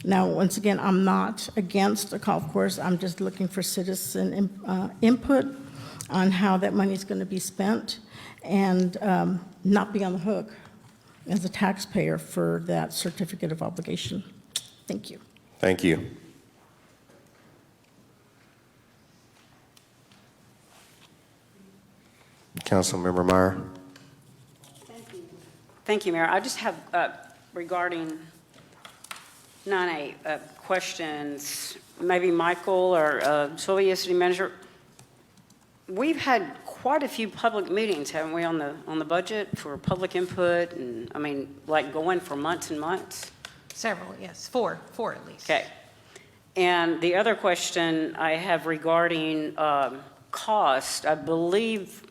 Now, once again, I'm not against a golf course. I'm just looking for citizen input on how that money is going to be spent and not be on the hook as a taxpayer for that certificate of obligation. Thank you. Thank you. Councilmember Meyer. Thank you, Mayor. I just have, regarding 9A, questions, maybe Michael or Sylvia, City Manager. We've had quite a few public meetings, haven't we, on the budget for public input, and I mean, like going for months and months? Several, yes, four at least. Okay. And the other question I have regarding cost, I believe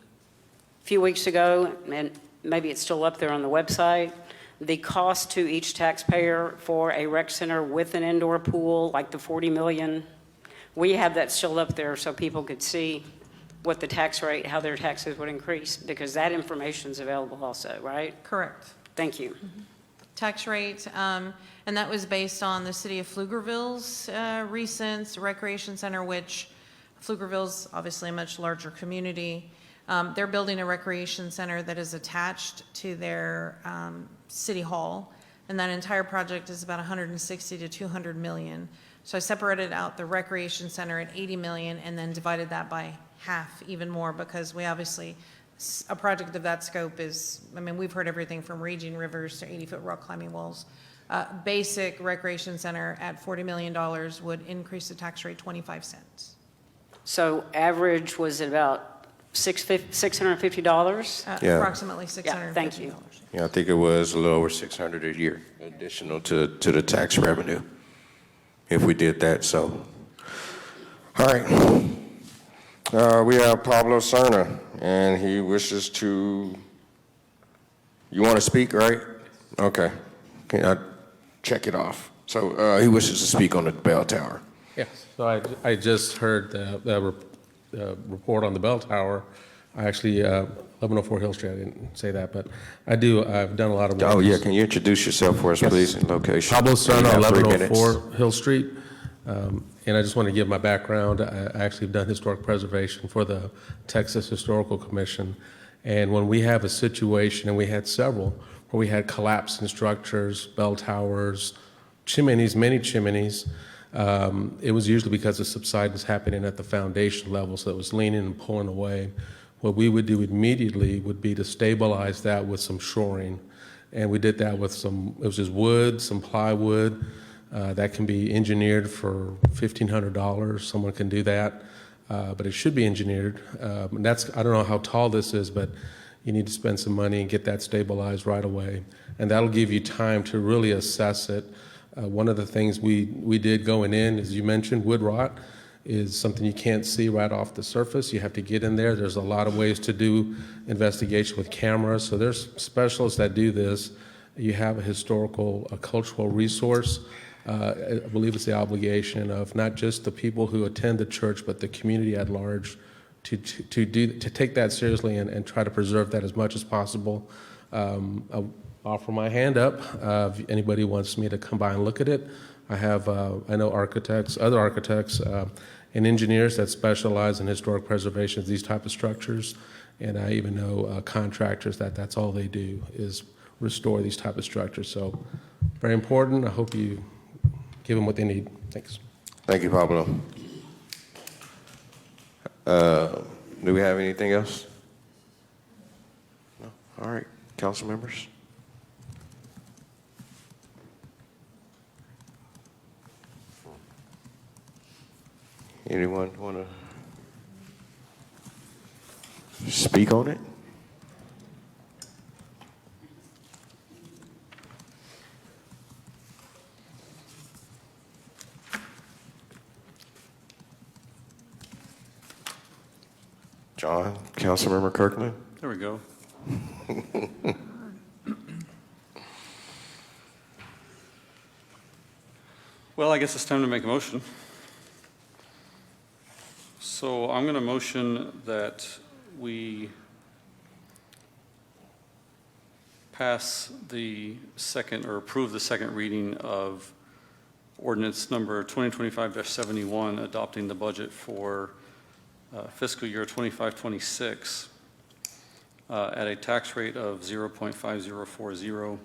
a few weeks ago, and maybe it's still up there on the website, the cost to each taxpayer for a rec center with an indoor pool, like the $40 million, we have that still up there so people could see what the tax rate, how their taxes would increase, because that information is available also, right? Correct. Thank you. Tax rate, and that was based on the city of Pflugerville's recent recreation center, which Pflugerville's obviously a much larger community. They're building a recreation center that is attached to their city hall, and that entire project is about 160 to 200 million. So I separated out the recreation center at 80 million and then divided that by half, even more, because we obviously, a project of that scope is, I mean, we've heard everything from raging rivers to 80-foot rock climbing walls. Basic recreation center at $40 million would increase the tax rate 25 cents. So average was about $650? Yeah. Approximately $650. Yeah, thank you. Yeah, I think it was a little over 600 a year, additional to the tax revenue, if we did that, so. All right. We have Pablo Cerna, and he wishes to, you want to speak, right? Okay. Can I check it off? So he wishes to speak on the bell tower. Yes, so I just heard the report on the bell tower. I actually, 1104 Hill Street, I didn't say that, but I've done a lot of work. Oh, yeah, can you introduce yourself for us, Yes. please, and location? Pablo You Cerna, have 3 1104 Hill Street. And I just want to give my background. I actually have done historic preservation for the Texas Historical Commission. And when we have a situation, and we had several, where we had collapsing structures, bell towers, chimneys, many chimneys, it was usually because of subsidence happening at the foundation level, so it was leaning and pulling away. What we would do immediately would be to stabilize that with some shoring. And we did that with it was just wood, some plywood. That can be engineered for $1,500. Someone can do that, but it should be engineered. And I don't know how tall this is, but you need to spend some money and get that stabilized right away. And that'll give you time to really assess it. One of the things we did going in, as you mentioned, wood rot is something you can't see right off the surface. You have to get in there. There's a lot of ways to do investigation with cameras. So there's specialists that do this. You have a cultural resource. I believe it's the obligation of not just the people who attend the church, but the community at large to take that seriously and try to preserve that as much as possible. I'll offer my hand up if anybody wants me to come by and look at it. I know other architects, and engineers that specialize in historic preservation of these type of structures, and I even know contractors that's all they do is restore these type of structures. So very important. I hope you give them what they need. Thanks. Thank you, Pablo. Do we have anything else? No? All right, council members. Anyone want to speak on it? John, Councilmember Kirkland. There we go. Well, I guess it's time to make a motion. So I'm going to motion that we pass the second, or approve the second reading of ordinance number 2025-71, adopting the budget for fiscal year 25-26 at a tax rate of 0.5040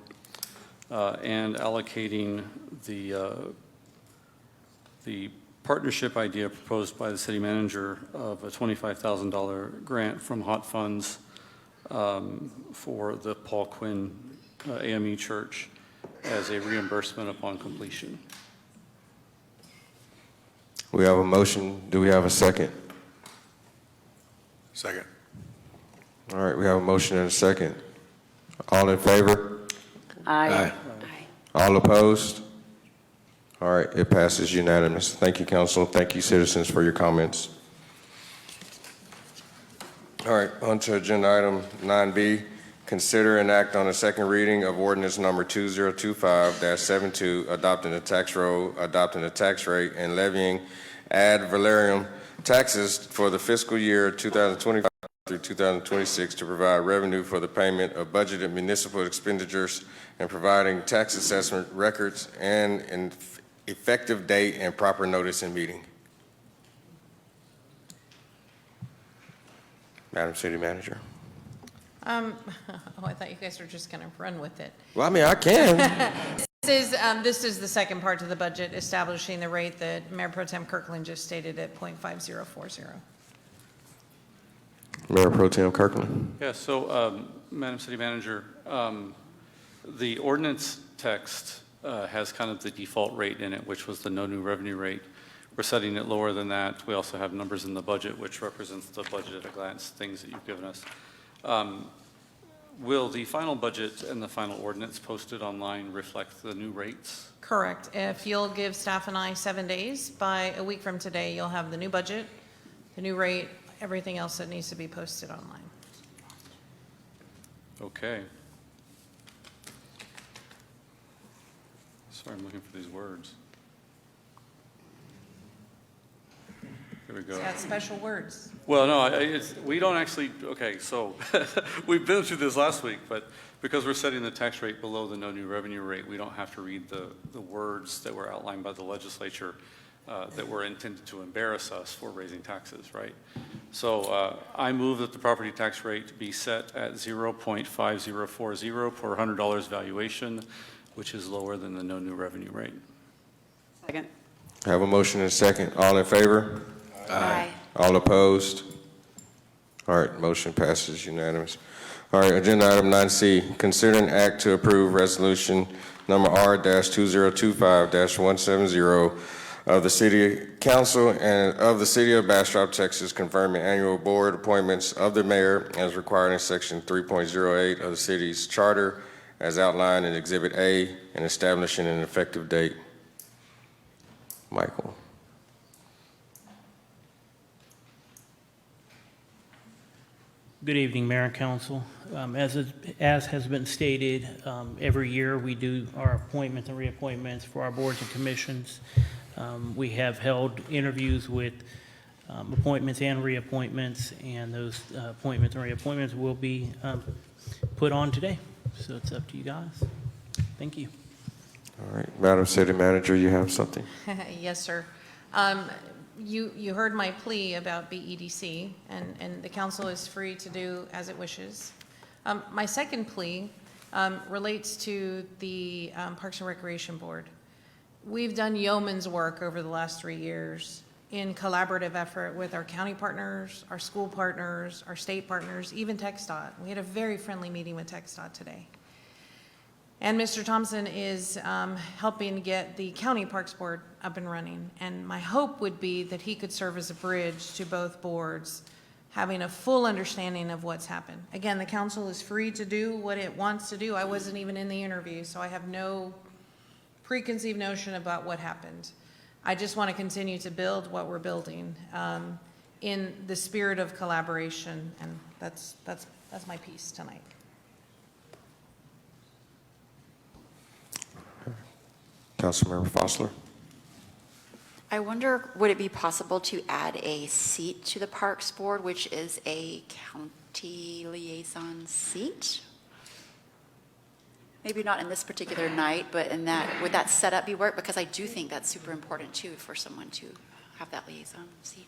and allocating the partnership idea proposed by the city manager of a $25,000 grant from hot funds for the Paul Quinn AME Church as a reimbursement upon completion. We have a motion. Do we have a second? Second. All right, we have a motion and a second. All in favor? Aye. All opposed? All right, it passes unanimous. Thank you, council. Thank you, citizens, for your comments. All right, on to agenda item 9B. Consider and act on a second reading of ordinance number 2025-72, adopting the tax rate, and levying ad valorem taxes for the fiscal year 2025 through 2026 to provide revenue for the payment of budgeted municipal expenditures and providing tax assessment records and an effective date and proper notice in meeting. Madam City Manager. Oh, I thought you guys were just going to run with it. Well, I mean, I can. This is the second part of the budget, establishing the rate that Mayor Pro Tem Kirkland just stated at 0.5040. Mayor Pro Tem Kirkland. Yeah, so Madam City Manager, the ordinance text has kind of the default rate in it, which was the no new revenue rate. We're setting it lower than that. We also have numbers in the budget, which represents the budget at a glance, things that you've given us. Will the final budget and the final ordinance posted online reflect the new rates? Correct. If you'll give staff and I 7 days, by a week from today, you'll have the new budget, the new rate, everything else that needs to be posted online. Okay. Sorry, I'm looking for these words. Here we go. It's got special words. Well, no, we don't actually, okay, so we've been through this last week, but because we're setting the tax rate below the no new revenue rate, we don't have to read the words that were outlined by the legislature that were intended to embarrass us for raising taxes, right? So I move that the property tax rate be set at 0.5040 per $100 valuation, which is lower than the no new revenue rate. Second. Have a motion and a second. All in favor? Aye. All opposed? All right, motion passes unanimous. All right, agenda item 9C, consider an act to approve resolution number R-2025-170 of the City Council and of the City of Bastrop, Texas, confirming annual board appointments of the mayor as required in section 3.08 of the city's charter as outlined in Exhibit A and establishing an effective date. Michael. Good evening, Mayor and Council. As has been stated, every year we do our appointments and reappointments for our boards and commissions. We have held interviews with appointments and reappointments, and those appointments and reappointments will be put on today. So it's up to you guys. Thank you. All right, Madam City Manager, you have something? Yes, sir. You heard my plea about BEDC, and the council is free to do as it wishes. My second plea relates to the Parks and Recreation Board. We've done yeoman's work over the last 3 years in collaborative effort with our county partners, our school partners, our state partners, even TxDOT. We had a very friendly meeting with TxDOT today. And Mr. Thompson is helping get the County Parks Board up and running. And my hope would be that he could serve as a bridge to both boards, having a full understanding of what's happened. Again, the council is free to do what it wants to do. I wasn't even in the interview, so I have no preconceived notion about what happened. I just want to continue to build what we're building in the spirit of collaboration, and that's my piece tonight. Councilmember Fossler. I wonder, would it be possible to add a seat to the Parks Board, which is a county liaison seat? Maybe not in this particular night, but in that, would that setup be work? Because I do think that's super important too for someone to have that liaison seat.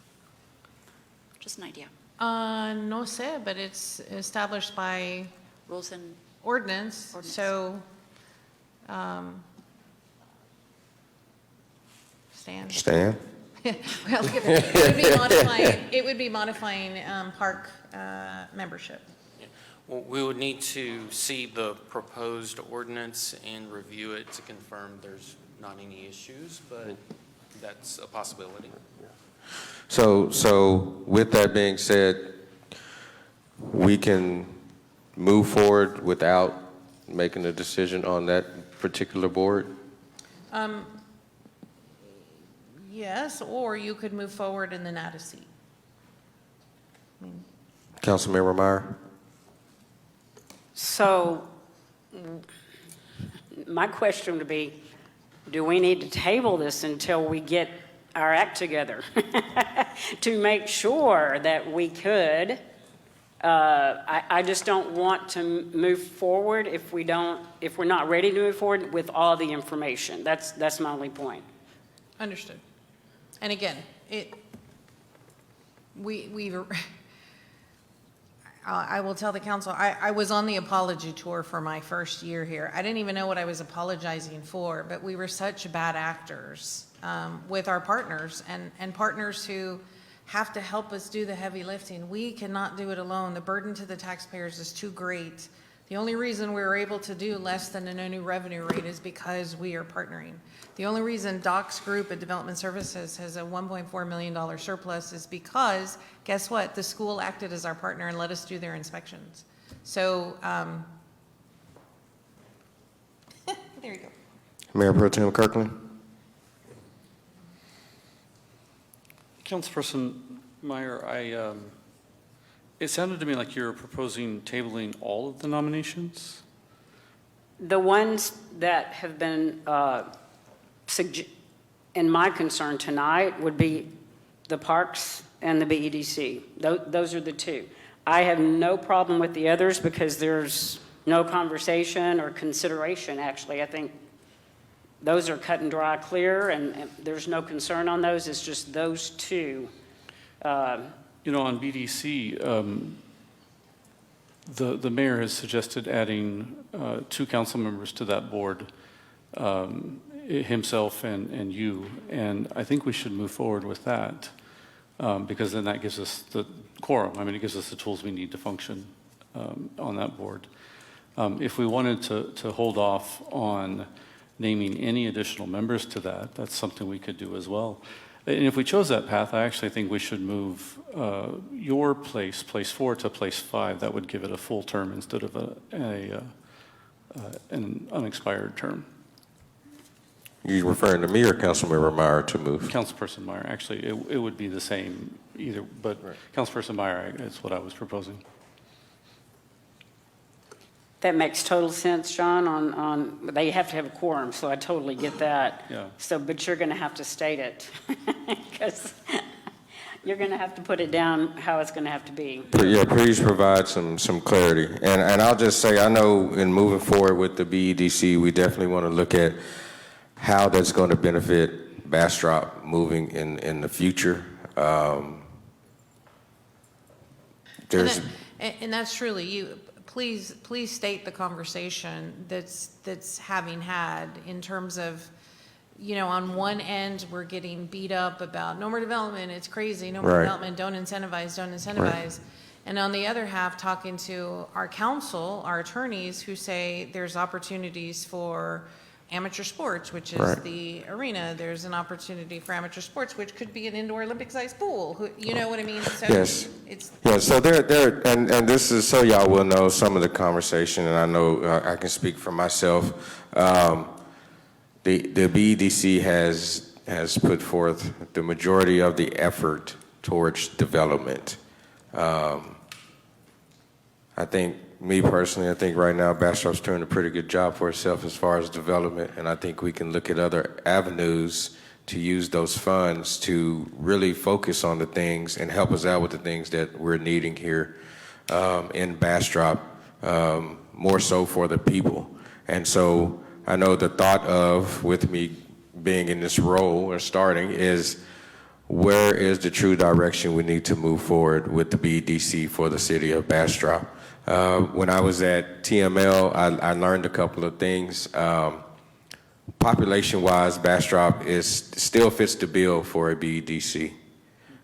Just an idea. No sé, but it's established by rules and ordinance. So, Stan? Well, it would be modifying park membership. Well, we would need to see the proposed ordinance and review it to confirm there's not any issues, but that's a possibility. So with that being said, we can move forward without making a decision on that particular board? Yes, or you could move forward in the NADA seat. Councilmember Meyer? So my question would be, do we need to table this until we get our act together to make sure that we could? I just don't want to move forward if we're not ready to move forward with all the information. That's my only point. Understood. And again, I will tell the council, I was on the apology tour for my first year here. I didn't even know what I was apologizing for, but we were such bad actors with our partners and partners who have to help us do the heavy lifting. We cannot do it alone. The burden to the taxpayers is too great. The only reason we were able to do less than a new revenue rate is because we are partnering. The only reason Doc's group at Development Services has a $1.4 million surplus is because, guess what? The school acted as our partner and let us do their inspections. So, there you go. Mayor Pro Tem Kirkland? Councilperson Meyer, it sounded to me like you were proposing tabling all of the nominations. The ones that have been, in my concern tonight, would be the parks and the BEDC. Those are the two. I have no problem with the others because there's no conversation or consideration, actually. I think those are cut and dry clear, and there's no concern on those. It's just those two. You know, on BDC, the mayor has suggested adding 2 council members to that board, himself and you, and I think we should move forward with that because then that gives us the quorum. I mean, it gives us the tools we need to function on that board. If we wanted to hold off on naming any additional members to that, that's something we could do as well. And if we chose that path, I actually think we should move your place 4, to place 5. That would give it a full term instead of an unexpired term. You referring to me or Councilmember Meyer to move? Councilperson Meyer, actually, it would be the same either, but right. Councilperson Meyer is what I was proposing. That makes total sense, John, they have to have a quorum, so I totally get that. Yeah. So, but you're going to have to state it, because you're going to have to put it down how it's going to have to be. But yeah, please provide some clarity. And I'll just say, I know in moving forward with the BEDC, we definitely want to look at how that's going to benefit Bastrop moving in the future. And that's truly you. Please state the conversation that's having had in terms of, you know, on one end, we're getting beat up about no more development, it's crazy, no more development, don't incentivize. Right. And on the other half, talking to our council, our attorneys who say there's opportunities for amateur sports, which is the arena. There's an opportunity for amateur sports, which could be an indoor Olympic-sized pool. You know what I mean? So yes. So and this is so y'all will know some of the conversation, and I know I can speak for myself. The BEDC has put forth the majority of the effort towards development. I think, me personally, I think right now Bastrop's doing a pretty good job for itself as far as development, and I think we can look at other avenues to use those funds to really focus on the things and help us out with the things that we're needing here in Bastrop, more so for the people. And so I know the thought of, with me being in this role or starting, is where is the true direction we need to move forward with the BEDC for the city of Bastrop. When I was at TML, I learned a couple of things. Population-wise, Bastrop still fits the bill for a BEDC,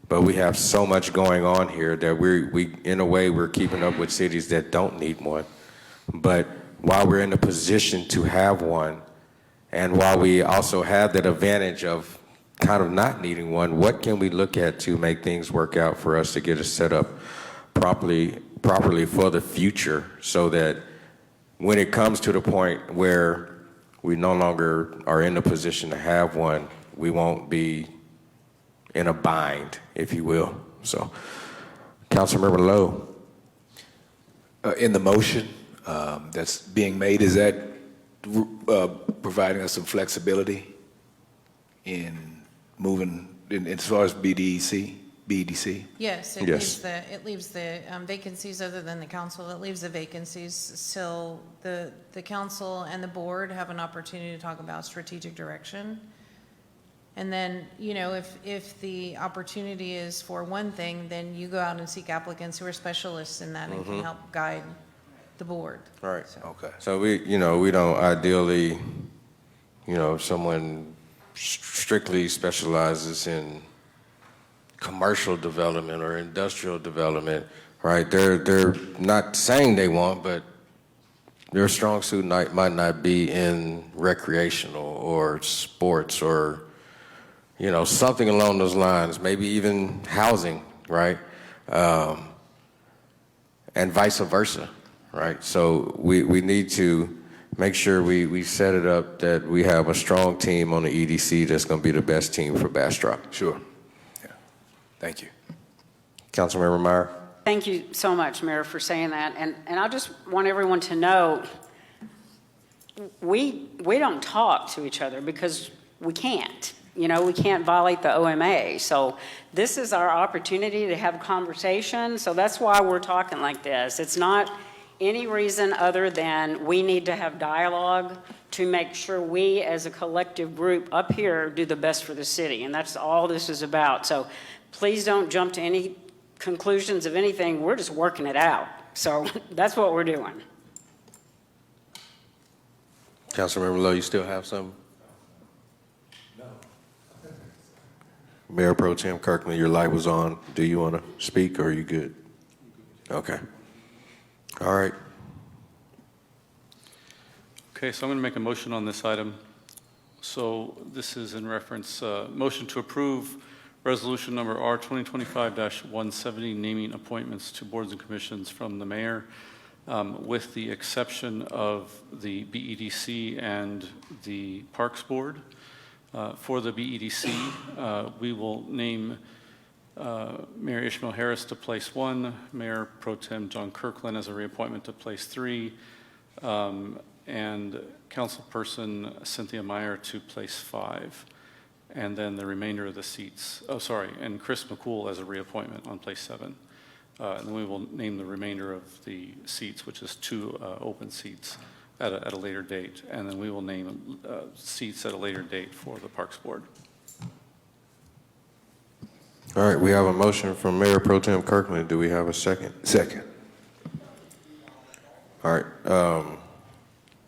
but we have so much going on here that we in a way, we're keeping up with cities that don't need one. But while we're in a position to have one, and while we also have that advantage of kind of not needing one, what can we look at to make things work out for us to get us set up properly for the future, so that when it comes to the point where we no longer are in a position to have one, we won't be in a bind, if you will. So, Councilmember Lowe. In the motion that's being made, is that providing us some flexibility in moving as far as BEDC? Yes, it leaves the vacancies other than the council. It leaves the vacancies so the council and the board have an opportunity to talk about strategic direction. And then, you know, if the opportunity is for one thing, then you go out and seek applicants who are specialists in that and can help guide the board. All right. So. Okay. So we don't ideally, someone strictly specializes in commercial development or industrial development, right? They're not saying they want, but their strong suit might not be in recreational or sports or, something along those lines, maybe even housing, right? And vice versa, right? So we need to make sure we set it up that we have a strong team on the EDC that's going to be the best team for Bastrop. Sure. Thank you. Councilmember Meyer. Thank you so much, Mayor, for saying that. And I just want everyone to know we don't talk to each other because we can't. We can't violate the OMA. So this is our opportunity to have a conversation. So that's why we're talking like this. It's not any reason other than we need to have dialogue to make sure we as a collective group up here do the best for the city. And that's all this is about. So please don't jump to any conclusions of anything. We're just working it out. So that's what we're doing. Councilmember Lowe, you still have something? No. Mayor Pro Tem Kirkland, your light was on. Do you want to speak or are you good? Okay. All right. Okay, so I'm going to make a motion on this item. So this is in reference, motion to approve resolution number R 2025-170, naming appointments to boards and commissions from the mayor, with the exception of the BEDC and the Parks Board. For the BEDC, we will name Mayor Ishmael Harris to place 1, Mayor Pro Tem John Kirkland as a reappointment to place 3, and Councilperson Cynthia Meyer to place 5, and then the remainder of the seats, and Chris McCool as a reappointment on place 7. And then we will name the remainder of the seats, which is 2 open seats at a later date, and then we will name seats at a later date for the Parks Board. All right, we have a motion from Mayor Pro Tem Kirkland. Do we have a second? Second. All right.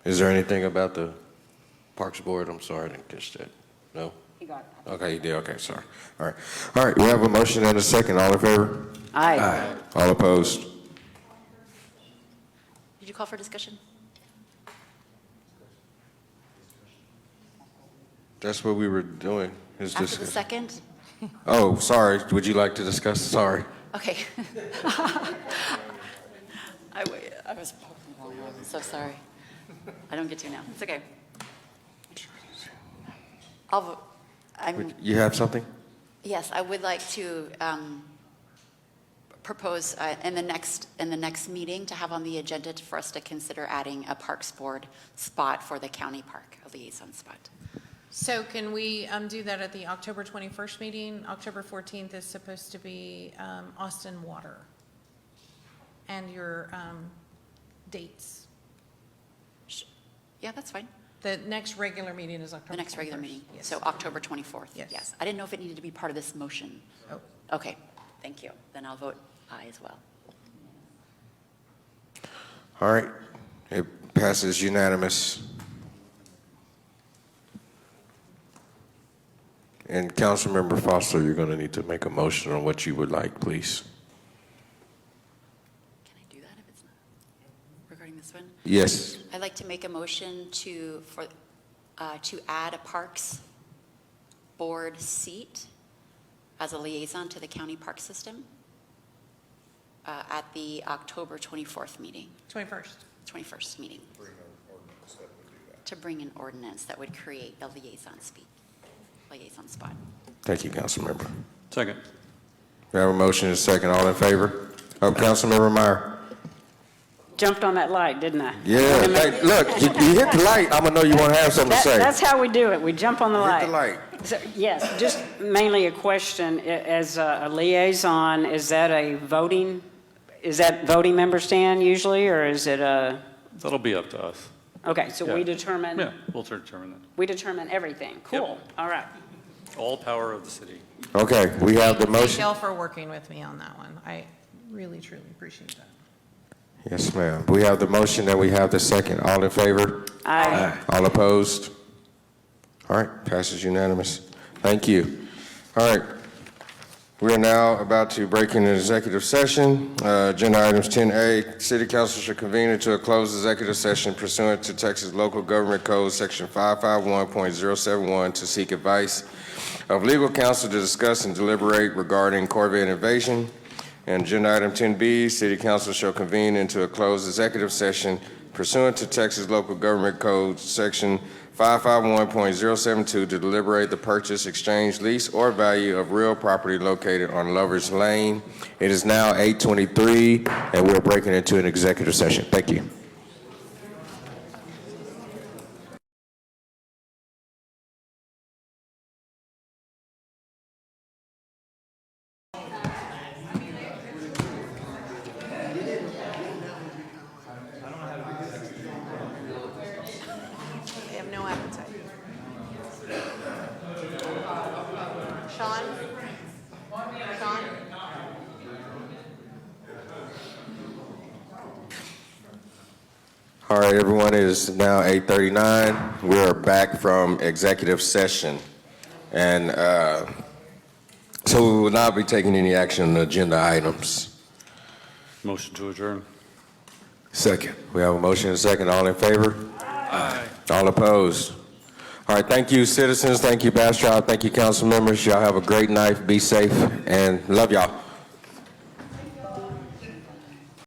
Is there anything about the Parks Board? I'm sorry, I didn't catch that. No? You got it. Okay, you did. Okay, sorry. All right. All right, we have a motion and a second. All in favor? Aye. All opposed? Did you call for discussion? That's what we were doing. Is After the second? Oh, sorry. Would you like to discuss? Sorry. Okay. I was wrong. I'm so sorry. I don't get to now. It's okay. I'll vote. You have something? Yes, I would like to propose in the next meeting to have on the agenda for us to consider adding a Parks Board spot for the county park, a liaison spot. So can we do that at the October 21st meeting? October 14th is supposed to be Austin Water. And your dates. Yeah, that's fine. The next regular meeting is October 21st. The next regular meeting. Yes. So October 24th. Yes. I didn't know if it needed to be part of this motion. Oh. Okay, thank you. Then I'll vote aye as well. All right. It passes unanimous. And Councilmember Foster, you're going to need to make a motion on what you would like, please. Can I do that if it's not regarding this one? Yes. I'd like to make a motion to add a Parks Board seat as a liaison to the county park system at the October 24th meeting. 21st meeting. To bring an ordinance that would create a liaison spot. Thank you, Councilmember. Second. We have a motion and a second. All in favor? Oh, Councilmember Meyer. Jumped on that light, didn't I? Yeah. Hey, look, you hit the light. I'm going to know you want to have something to say. That's how we do it. We jump on the light. Hit the light. So, yes, just mainly a question. As a liaison, is that voting member stand usually, or is it a? That'll be up to us. Okay, so Yeah. we determine. Yeah, we'll determine that. We determine everything. Cool. All right. All power of the city. Okay, we have the Thank motion. y'all for working with me on that one. I really, truly appreciate that. Yes, ma'am. We have the motion and we have the second. All in favor? Aye. All opposed? All right, passes unanimous. Thank you. All right. We are now about to break into executive session. Agenda items 10A, City Council should convene into a closed executive session pursuant to Texas Local Government Code Section 551.071 to seek advice of legal counsel to discuss and deliberate regarding Corvette invasion. And agenda item 10B, City Council shall convene into a closed executive session pursuant to Texas Local Government Code Section 551.072 to deliberate the purchase, exchange, lease, or value of real property located on Lovers Lane. It is now 8:23, and we're breaking into an executive session. Thank you. I have no appetite. Sean? Sean? All right, everyone, it is now 8:39. We are back from executive session. And so we will not be taking any action on the agenda items. Motion to adjourn. Second. We have a motion and a second. All in favor? Aye. All opposed? All right, thank you, citizens. Thank you, Bastrop. Thank you, council members. Y'all have a great night. Be safe, and love y'all.